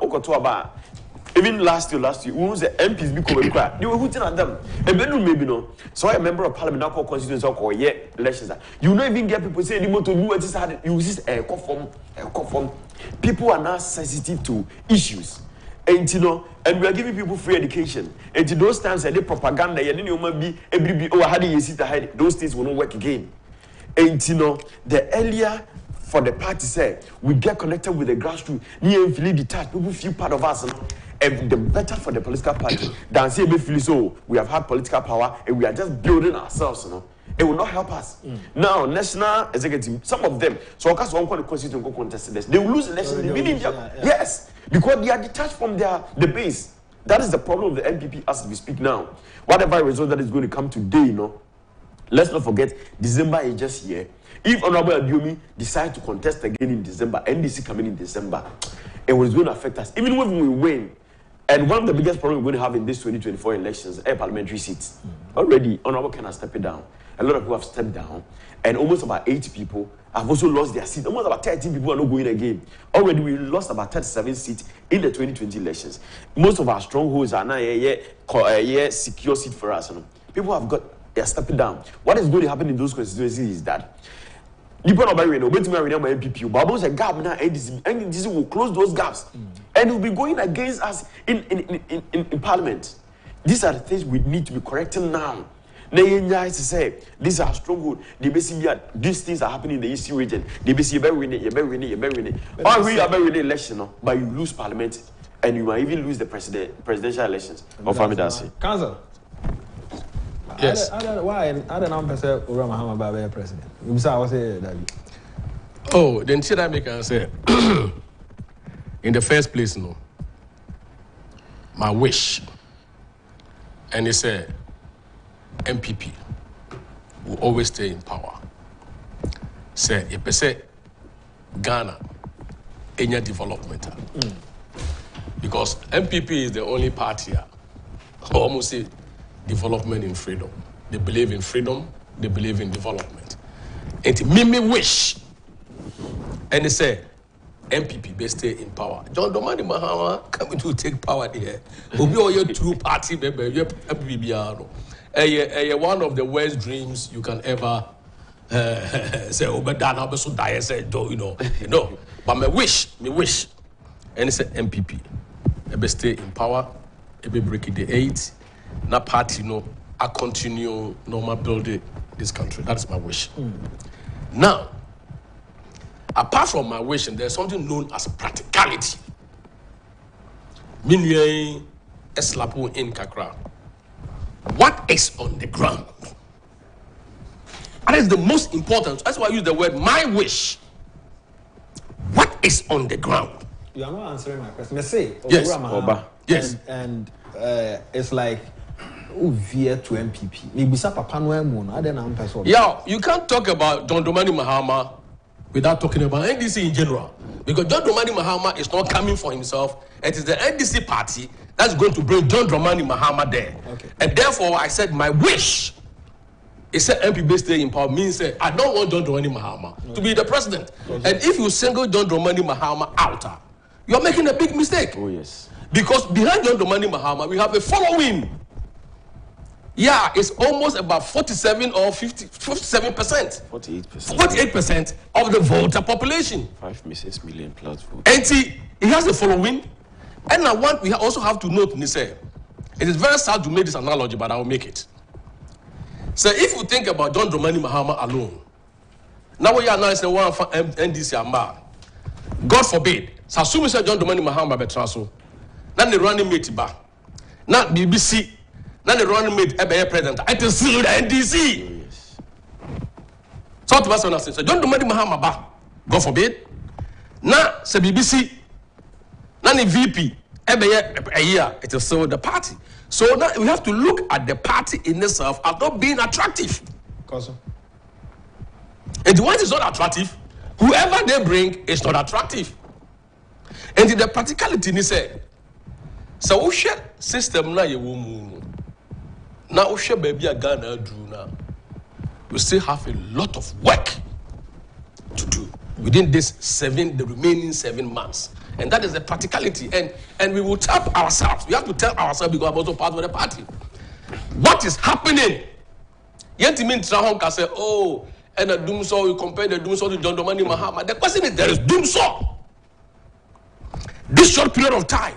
even last year, we was the MPs become they were hooting at them. And then maybe no. So a member of parliament now called constituency or elections. You don't even get people saying to do it is you use a conform. People are now sensitive to issues. And and we are giving people free education. And to those times they propaganda, those things will not work again. And the earlier for the party say we get connected with the grassroots, near feel detached, people feel part of us. And the better for the political party than say we feel so we have had political power and we are just building ourselves. It will not help us. Now, national executive, some of them, so because one call the constitution contest this, they will lose elections. Yes, because they are detached from the base. That is the problem of the NPP as we speak now. Whatever result that is going to come today, let's not forget December is just here. If Honorable Adiomi decide to contest again in December, NDC coming in December, it was going to affect us. Even when we win. And one of the biggest problems we're going to have in this 2024 elections are parliamentary seats. Already, Honorable Ken has stepped down. A lot of people have stepped down. And almost about 80 people have also lost their seats. Almost about 13 people are not going again. Already, we lost about 37 seats in the 2020 elections. Most of our strongholds are now a secure seat for us. People have got, they are stepping down. What is going to happen in those constituencies is that Nipa no buy no betimi awin am MPP but abon say gap na NDC will close those gaps and will be going against us in parliament. These are the things we need to be correcting now. Na yenya is say these are stronghold. These things are happening in the Eastern region. They be see you better win it. Or we are winning election, no, but you lose parliament and you might even lose the presidential elections. Or family that's Council. Yes. I don't know say Ura Mahama Baba president. You say I was say that. Oh, then should I make an say? In the first place, no. My wish, and they say MPP will always stay in power. Say, if they say Ghana, any development. Because MPP is the only party who almost say development in freedom. They believe in freedom, they believe in development. And me wish, and they say, MPP be stay in power. John Dramani Mahama coming to take power there. Obi oyo two party baby, MPP one of the worst dreams you can ever say. Obedana be so die say you know. But me wish, and say MPP, be stay in power, be break it the 8. Na party I continue normal building this country. That's my wish. Now. Apart from my wish, there's something known as practicality. Meaning, eslapo in kakra. What is on the ground? That is the most important. That's why I use the word my wish. What is on the ground? You are not answering my question. Me say, yes, Oba. Yes, and it's like. Via to MPP. Maybe Papa no I don't know. Yeah, you can't talk about John Dramani Mahama without talking about NDC in general. Because John Dramani Mahama is not coming for himself. It is the NDC party that's going to bring John Dramani Mahama there. Okay. And therefore, I said my wish is that MPP stay in power means that I don't want John Dramani Mahama to be the president. Okay. And if you single John Dramani Mahama out, you're making a big mistake. Oh, yes. Because behind John Dramani Mahama, we have a following. Yeah, it's almost about 47 or 57%. 48%. 48% of the voter population. 5 million plus votes. And he has a following. And now we also have to note, it is very sad to make this analogy, but I will make it. So if you think about John Dramani Mahama alone, now we are now saying one for NDC Amba. God forbid. So assume you say John Dramani Mahama betraso. Now the running mate ba. Now BBC. Now the running mate president. I can see the NDC. Yes. So to us, so John Dramani Mahama ba. God forbid. Now say BBC. Now the VP. It is still the party. So now we have to look at the party in itself as not being attractive. And once it's not attractive, whoever they bring is not attractive. And the practicality ni say, so we share system na ye woman. Now we share baby a Ghana do now. We still have a lot of work to do within the remaining 7 months. And that is the practicality. And we will tell ourselves. We have to tell ourselves because I'm also part of the party. What is happening? Yet mean Trahonka say, oh, and a doom saw, you compare the doom saw to John Dramani Mahama. The question is, there is doom saw. This short period of time.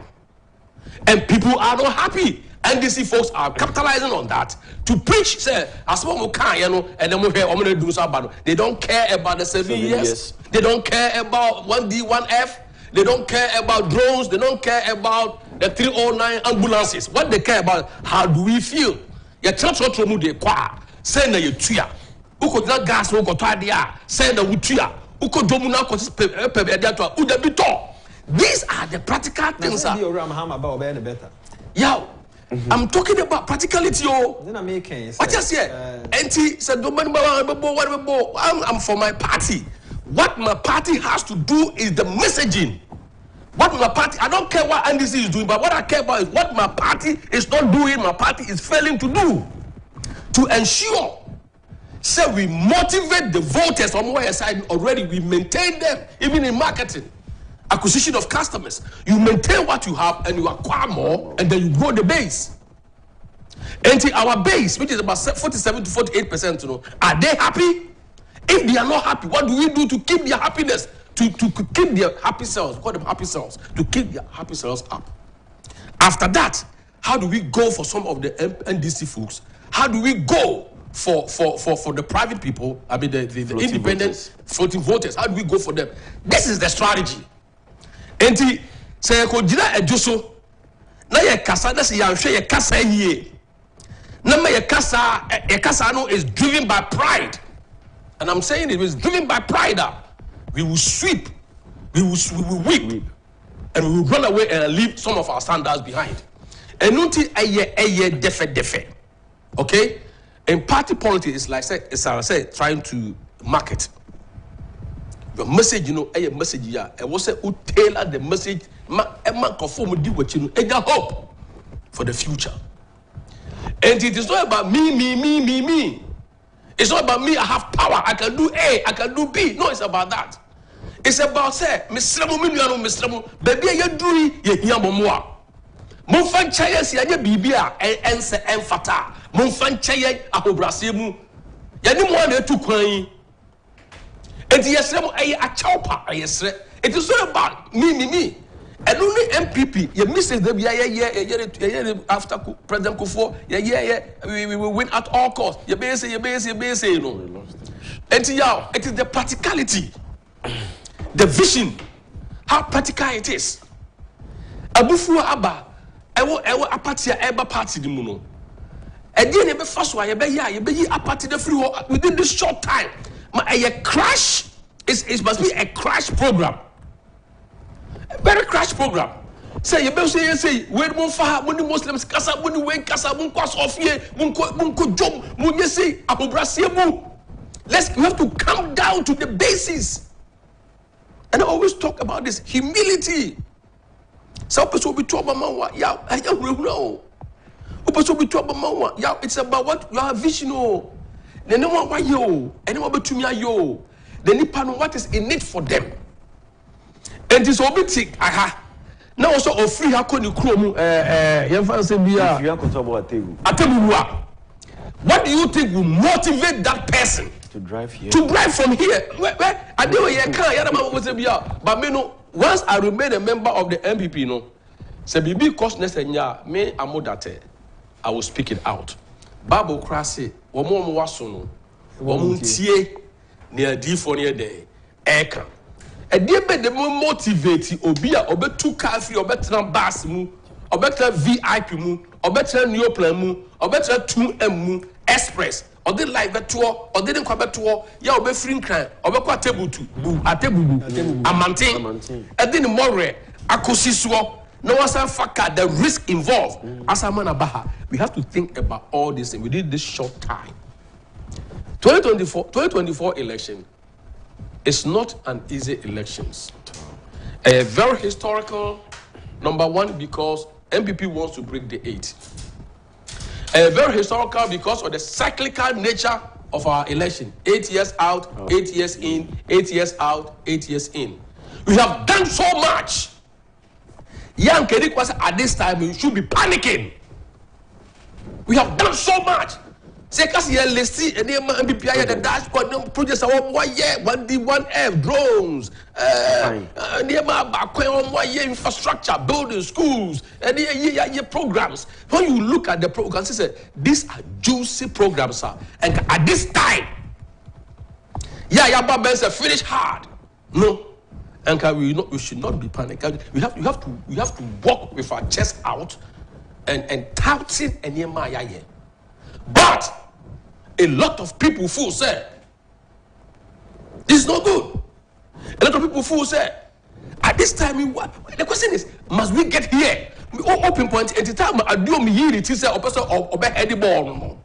And people are not happy. NDC folks are capitalizing on that to preach, say, as one can, and then we hear doom saw. They don't care about the 7 years. They don't care about 1D, 1F. They don't care about drones. They don't care about the 309 ambulances. What they care about, how do we feel? You tell us what you do. Send you tuya. Uko na gas uko tadia. Send the utuya. Uko domuna ko pebe to udabito. These are the practical things. Yeah. I'm talking about practicality. What you say? Enti said I'm for my party. What my party has to do is the messaging. What my party, I don't care what NDC is doing, but what I care about is what my party is not doing, my party is failing to do. To ensure, say we motivate the voters on one side already, we maintain them, even in marketing, acquisition of customers. You maintain what you have and you acquire more, and then you grow the base. And our base, which is about 47 to 48%, are they happy? If they are not happy, what do we do to keep their happiness? To keep their happy cells, call them happy cells, to keep their happy cells up. After that, how do we go for some of the NDC folks? How do we go for the private people? I mean, the independent floating voters. How do we go for them? This is the strategy. And say ko jina ejoso na ye kasa na say yanhwe ye kasa yie. Na me ye kasa no is driven by pride. And I'm saying it is driven by pride. We will sweep, we will weep, and we will run away and leave some of our standards behind. And until defe. Okay? In party politics, it's like trying to market. The message, a message here. I was say who tailor the message, conform do what hope for the future. And it is not about me. It's not about me, I have power, I can do A, I can do B. No, it's about that. It's about say, Mr. Baby, you do it, you are Monfan Chayas, Yanya Bibia, and say, and Fata, Monfan Chay, Ahobrasimu, Yanimone to Quay. And yes, a chopper, yes, it is not about me. And only MPP, you miss it, after President Kufo, we will win at all costs. You may say, no. And it is the practicality, the vision, how practical it is. Abufu Abba, I will apatia ever party the muno. And then you be first one, you be a party the free within this short time. A crash, it must be a crash program. Very crash program. Say you say when the Muslims kasa when we kasa mun kwaso ofie mun jom mun say abobrasiemu. We have to come down to the basis. And I always talk about this humility. Some people be talk about I don't know. People be talk about it's about what you have vision. They know what yo, anyone between yo. They need to know what is in it for them. And this obitic, now also of free hakoni kromu what do you think will motivate that person to drive here? To drive from here? Where I do but me no. Once I remain a member of the MPP, no, say bibi cause nesenya me Amoh Darteh, I will speak it out. Bible crasi, womo wasono, womo tie near D for near day, eka. And they made them motivate Obia, Obetu car free, Obetra bus mu, Obetra VIP mu, Obetra new plan mu, Obetra 2M mu, Express, or the live tour, or didn't come back tour, ya obe free crime, Obekwa table to Amante, and then more Akosiswo, no one factor the risk involved. As a man abaha, we have to think about all this and within this short time. 2024 election. It's not an easy elections. A very historical, number one, because MPP wants to break the 8. A very historical because of the cyclical nature of our election. 8 years out, 8 years in, 8 years out, 8 years in. We have done so much. Young Kedik was at this time, we should be panicking. We have done so much. Say, because you're listed and MPP, the dashboard, no projects are 1D, 1F, drones, infrastructure, building schools, and programs. When you look at the programs, these are juicy programs, sir. And at this time, Baba finish hard. No. And we should not be panicking. We have to walk with our chest out and tout it and but a lot of people fool say this is not good. A lot of people fool say at this time the question is, must we get here? We all open point at the time I do me here it is a person of heady ball.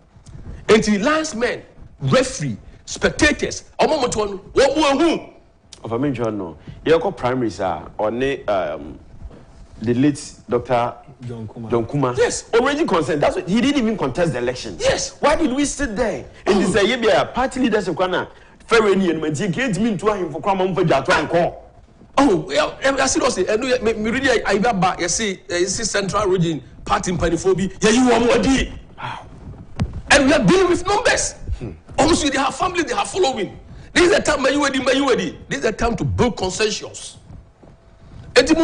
And the landsmen, referee, spectators, who of a major no. You got primaries on the late Dr. John Kuma. Yes. Already concerned. That's what he didn't even contest the election. Yes. Why did we sit there? And this party leaders of Ghana, fair and he gave me to him for Kwame for Jatu call. Oh, well, I seriously, and me really I back. You see Central Region party panophoby. Yeah, you are more D. Wow. And we are dealing with numbers. Obviously, they have family, they have following. This is the time, this is the time to build consensus. This is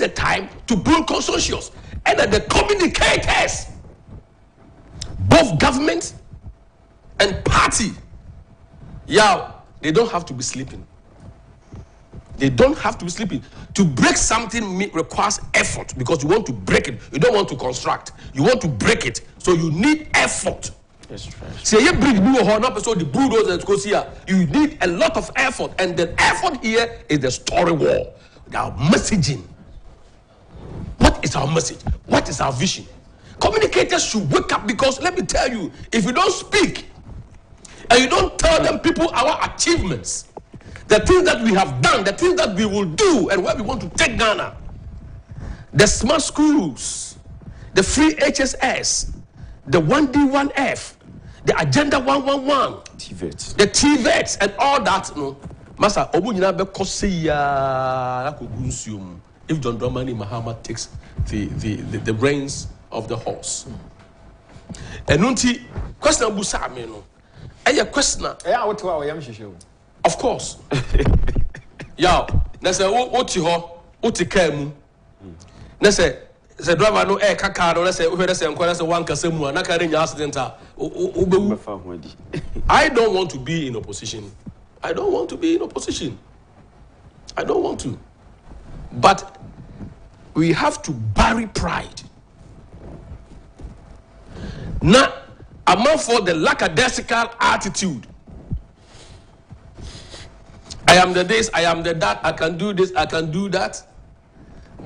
the time to build consensus. And that the communicators, both government and party, they don't have to be sleeping. They don't have to be sleeping. To break something requires effort because you want to break it. You don't want to construct. You want to break it. So you need effort. Say you bring the bulldozers goes here. You need a lot of effort, and the effort here is the story war. Our messaging. What is our message? What is our vision? Communicators should wake up, because let me tell you, if you don't speak and you don't tell them people our achievements, the things that we have done, the things that we will do, and where we want to take Ghana, the smart schools, the free HSS, the 1D1F, the Agenda 111, TVET, the TVETs, and all that. No, Master, if John Dramani Mahama takes the reins of the horse, and nunti question busa me no, question. Of course. Yeah, na say oti ho, oti car mu. Na say driver no kaka no, na say we say nkwa na say wan kasa mu na carry nya accident a I don't want to be in opposition. I don't want to be in opposition. I don't want to. But we have to bury pride. Now, among for the lackadaisical attitude. I am the this, I am the that, I can do this, I can do that.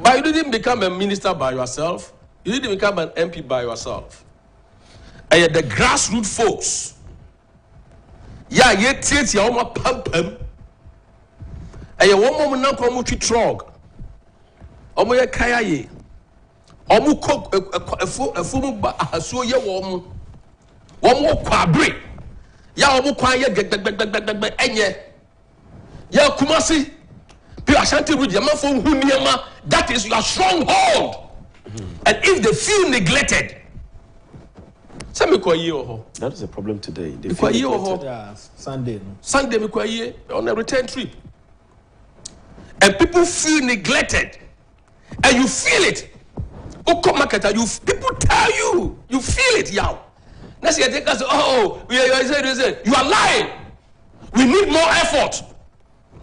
But you didn't become a minister by yourself. You didn't become an MP by yourself. And the grassroots folks. Yeah, yet it's your own pump. And you want more now come to trog. Omo ye kaya ye. Omo cook a fumu ba so ye womu. Womu kwabre. Ya omo kwa ye enye. Ya Kumasi, Ashanti region, that is your stronghold. And if they feel neglected, that is a problem today. They feel neglected. Sunday on a return trip, and people feel neglected, and you feel it. People tell you, you feel it, yow. Next year, take us. You are lying. We need more effort.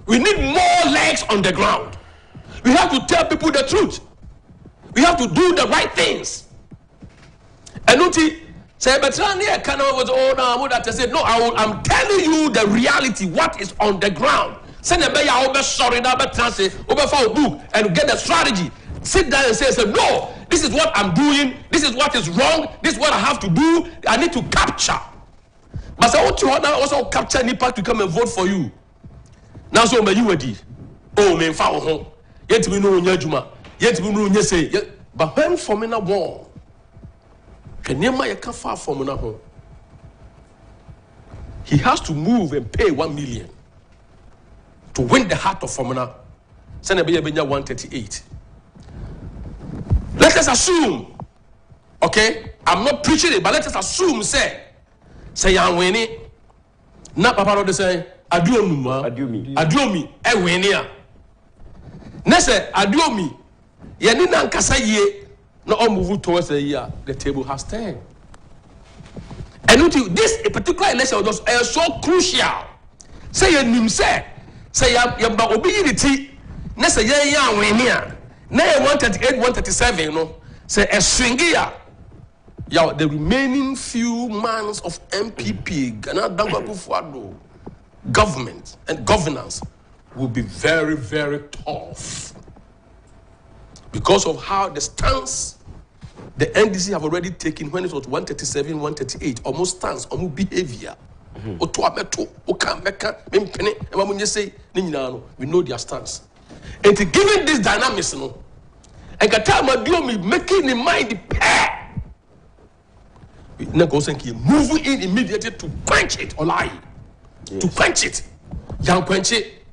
We need more legs on the ground. We have to tell people the truth. We have to do the right things. And say, but no, I'm telling you the reality, what is on the ground. Send a sorry book and get the strategy. Sit down and say, no, this is what I'm doing, this is what is wrong, this is what I have to do, I need to capture. But I want to also capture any part to come and vote for you. Now so you ready? Oh, me fa ho. Yet we know nyajuma. Yet we know nyese. But when formula born, kenema ye ka fa formula ho. He has to move and pay 1 million to win the heart of formula. Send be 138. Let us assume, okay? I'm not preaching it, but let us assume say you win it. Na papa no say Adiomi ewenia na say Adiomi ye ni na nkasa ye na o move towards the year the table has turned. And this a particular election was so crucial. Say you nim say ya ba obi yiti na say ye ya wenia na 138 137 no say a swingia ya the remaining few months of MPP Ghana akufo-addo government and governance will be very, very tough because of how the stance the NDC have already taken when it was 137, 138, almost stance, almost behavior. We know their stance. And to given this dynamics, and making in mind the pair, moving in immediately to quench it or lie. Yes. To quench it, young quench it,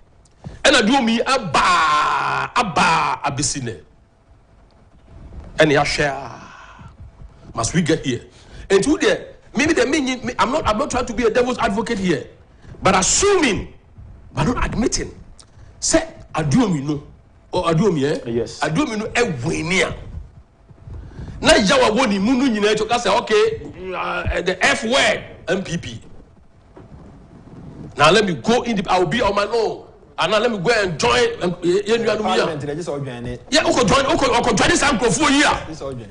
and I do me abba abysine, and ya share. Must we get here? And to there, maybe the meaning. I'm not trying to be a devil's advocate here, But assuming, but not admitting, say aduomi no or aduomi yes aduomi no ewenia. Na yawa woni munu nyina choka say okay the F word MPP. Now let me go in I will be on my own. And now let me go and join Parliament they just all join it. Yeah, join this microphone here. This all join.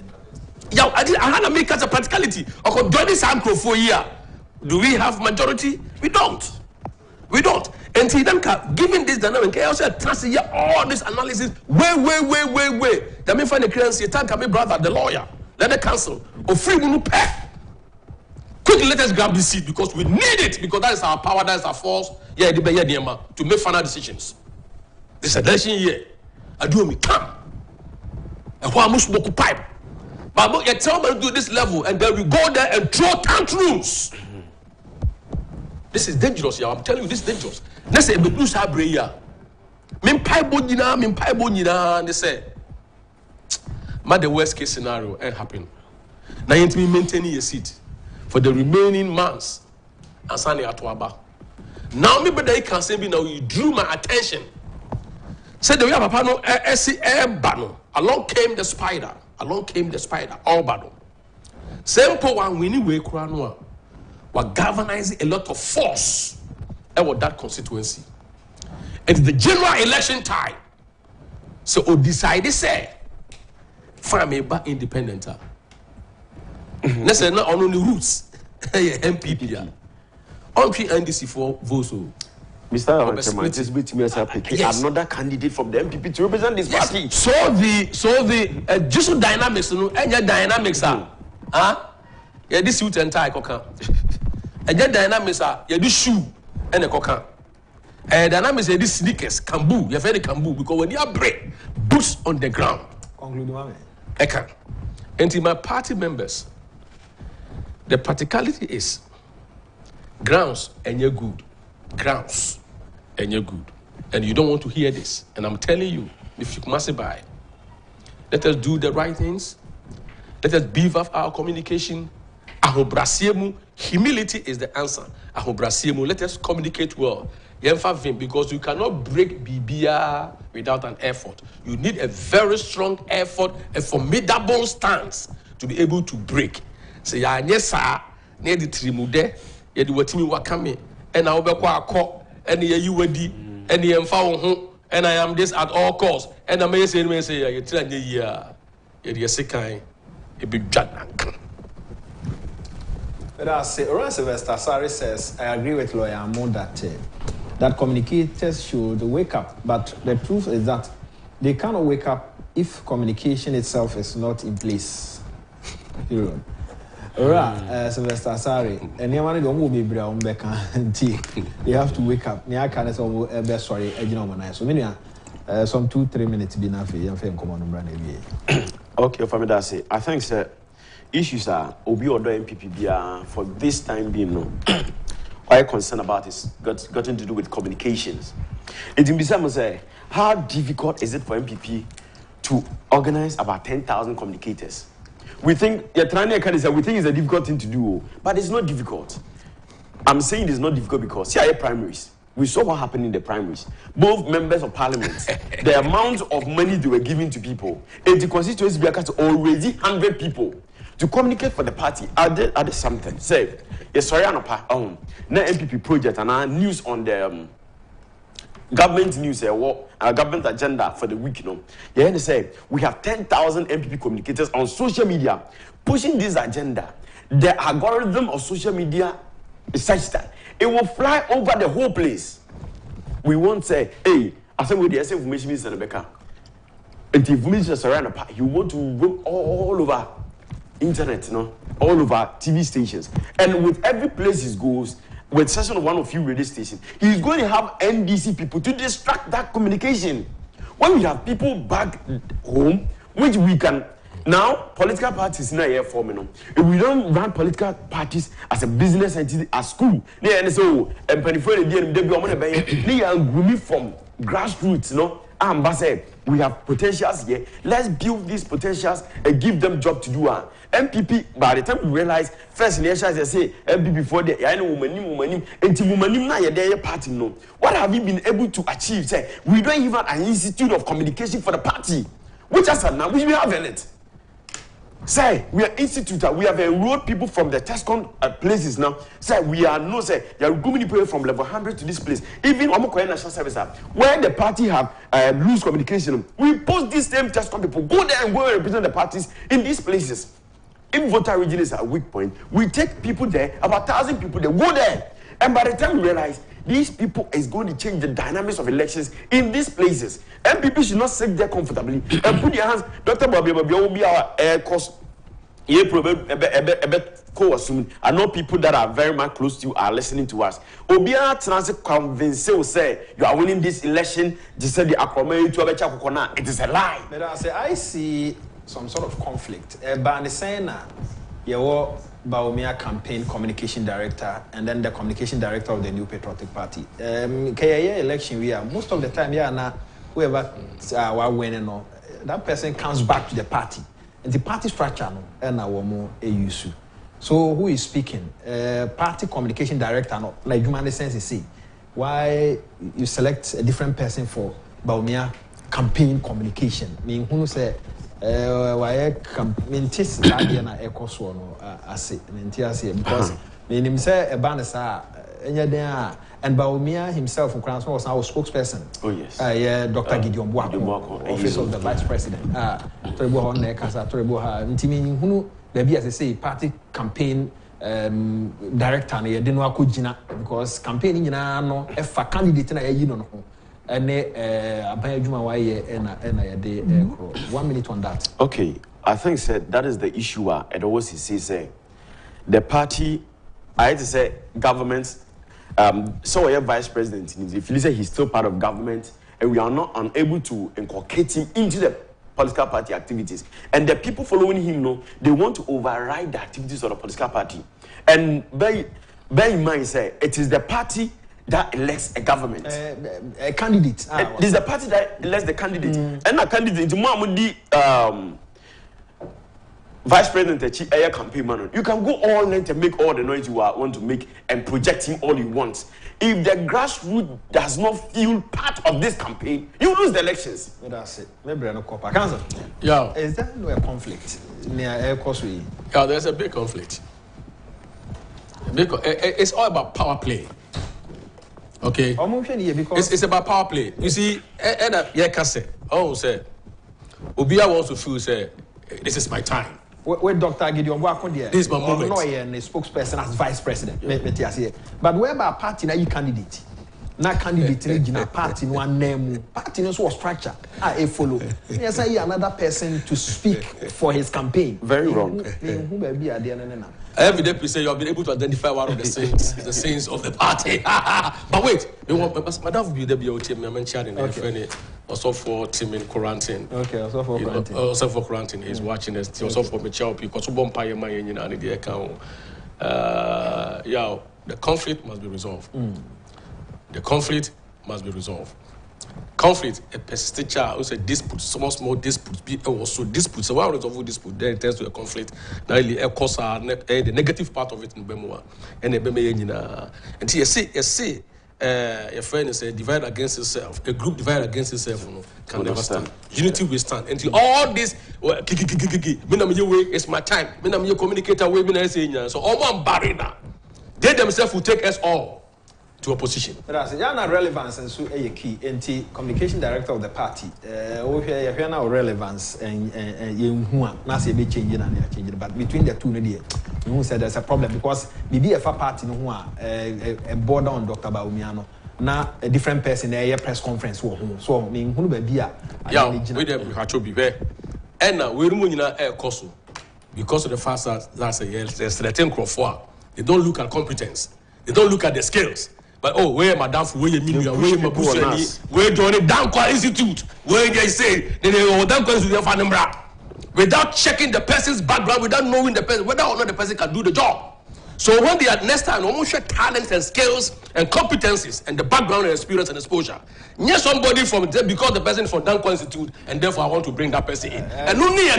Yeah, I had to make as a practicality. Join this microphone here. Do we have majority? We don't. We don't. And see them given this dynamic, I also trust all this analysis. Wait. That means find the currency. Thank me, brother, the lawyer. Let the council or free munu pay. Quickly, let us grab this seat because we need it because that is our power, that is our force. Yeah, to make final decisions. This election year, I do me come. And why must we pipe? But you tell me to do this level, and then we go there and throw tantrums. This is dangerous, yeah. I'm telling you, this is dangerous. Let's say we lose our brain. Min pipe bonina, and they say, "Man, the worst case scenario ain't happen. Now you need to be maintaining your seat for the remaining months." And Sunday at Waba. Now, maybe they can say, "Now you drew my attention." Said the way Papa no bano. Along came the spider. All bano. Same po one winning way kranwa. Were galvanizing a lot of force about that constituency. It's the general election time. So we decided say, "Farm back independent." Let's say not on the roots. MPP. On NDC for Voso. Mr. This bit me as another candidate from the MPP to represent this party. So the just dynamics, any dynamics are, yeah, this suit and tie coca. And then dynamics are, yeah, this shoe and a coca. And dynamics are this sneakers, kambu, you're very kambu because when you are break, boots on the ground. Conclude, ma'am. Eka. And to my party members, the practicality is grounds and you're good. Grounds and you're good. And you don't want to hear this. And I'm telling you, if you must buy, let us do the right things. Let us beef up our communication. Humility is the answer. Let us communicate well. Because you cannot break BBR without an effort. You need a very strong effort, a formidable stance to be able to break. Say, yes, sir, near the Trimude, you do what me wakame, and I'll be quite and you would and the home, and I am this at all costs. And I may say, you tell me, you're sick, it be Jack. But I say, Oran Sylvester Sari says, I agree with lawyer Amoh that communicators should wake up. But the truth is that they cannot wake up if communication itself is not in place. Sylvester Sari, and you want to go be brown back and tea. They have to wake up. I can't say, sorry, you know, so many some 2-3 minutes be enough. You have come on brand. Okay, for me, that's it. I think, sir. Issues are Obi Odo MPP for this time being no. What I'm concerned about is gotten to do with communications. It in say, how difficult is it for MPP to organize about 10,000 communicators? We think we think it's a difficult thing to do, but it's not difficult. I'm saying it's not difficult because CIA primaries. We saw what happened in the primaries. Both members of parliament, the amount of money they were giving to people, and the constituency already 100 people. To communicate for the party, are there something? Say, yes, sorry, now MPP project and news on the government news, government agenda for the week. You know, say we have 10,000 MPP communicators on social media pushing this agenda. The algorithm of social media is such that it will fly over the whole place. We won't say, hey, I said with the information is Rebecca. And the information is around, you want to go all over. Internet, all over TV stations, and with every place he goes, with session of one of few radio stations, he's going to have NDC people to distract that communication. When we have people back home, which we can now, political parties in a year forming. If we don't run political parties as a business entity, as school, they and so and penny for the day, they be on the bay, they are from grassroots, Ambassador, we have potentials here. Let's build these potentials and give them job to do. MPP, by the time we realize, first nation, they say, MPP before the I know woman, and woman, now you're party. No. What have you been able to achieve? Say, we don't even have an institute of communication for the party. Which has now, which we have in it. Say, we are instituted, we have enrolled people from the TESCON places now. Say, we are no, say, there are many people from level 100 to this place. Even Amoh National Service, where the party have loose communication, we post these same TESCON people, go there and go and represent the parties in these places. If voter region is a weak point, we take people there, about 1,000 people, they go there. And by the time we realize, these people is going to change the dynamics of elections in these places. And people should not sit there comfortably and put their hands. Dr. Bobby will be our air cost. I know people that are very much close to you are listening to us. Obia transit convince say you are winning this election. Just say the acclimate to a it is a lie. But I see some sort of conflict. Banisena, your Baumia campaign communication director, and then the communication director of the New Patriotic Party. KIA election, we are most of the time, whoever winning, that person comes back to the party. And the party structure, and our more use. So who is speaking? Party communication director, like human sense is see why you select a different person for Baumia campaign communication. Mean who say why campaign tis na ekoso no ase because meaning say a banner and Baumia himself was our spokesperson. Oh yes. Yeah, Dr. Gideon Kwaku, office of the vice president. Maybe as I say, party campaign director ne de no akogina because campaigning no if a candidate na yi no and aban adwuma waye na de 1 minute on that. Okay, I think said that is the issue and always he say the party I had to say government so a vice president if you say he's still part of government and we are not unable to inculcate him into the political party activities. And the people following him, they want to override the activities of the political party. And bear in mind, say, it is the party that elects a government. A candidate. It is the party that elects the candidate. And a candidate, vice president, a campaign man. You can go all in to make all the noise you want to make and project him all you want. If the grassroots does not feel part of this campaign, you lose the elections. That's it. Maybe no copper. Cancer. Yeah. Is there no conflict near Air Causeway? Yeah, there's a big conflict. Because it's all about power play. Okay. It's about power play. You see, say, Obia wants to feel say, this is my time. With Dr. Gideon Kwaku there, this is my moment. No, a spokesperson as vice president. Yeah. But whereby party na you candidate, na candidate na party no one name, party no so structure. A follow. Yes, I another person to speak for his campaign. Very wrong. Who be at the end? Every day, say you have been able to identify one of the saints of the party. But wait, Madam will be there. Be I mentioned in the friend also for Tim in quarantine. Okay, also for quarantine. Also for quarantine, he's watching us. Also for Michelle because Bompire my in the account. Yeah, the conflict must be resolved. The conflict must be resolved. Conflict, a persistent child who said dispute, small disputes, be also disputes. So why resolve dispute? Then it turns to a conflict. Now, the negative part of it in Bemoa and the Bemeyina. And you see, a friend is a divide against itself, a group divide against itself can never stand. Unity will stand. And all this, it's my time. Communicator way, so all one barrier. They themselves will take us all to opposition. That's relevance and so a key NT communication director of the party. We hear now relevance and who not say be changing and changing, but between the two, who said there's a problem because BBF party who are a border on Dr. Baumiano. Now a different person a press conference so I mean who be here. Yeah, we have to be there. And now we're moving air cost because of the fact that that's a certain crowd. They don't look at competence. They don't look at the skills. But where Madam where you mean where my push where Johnny Dankwa Institute where they say they Dankwa Institute without checking the person's background, without knowing the person whether or not the person can do the job. So when they are next time, almost share talents and skills and competencies and the background and experience and exposure. Yes, somebody from there because the person is from that institute, and therefore I want to bring that person in. And no need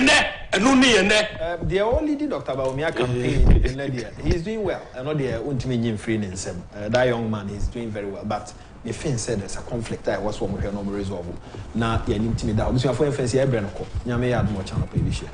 the only Dr. Baumia campaign in Lydia, he's doing well. And not the ultimate free in him. That young man is doing very well. But the Finn said there's a conflict. I was one with her no resolve. Now, you need to me that. I'm going to say, I'm going to say, I'm going to say,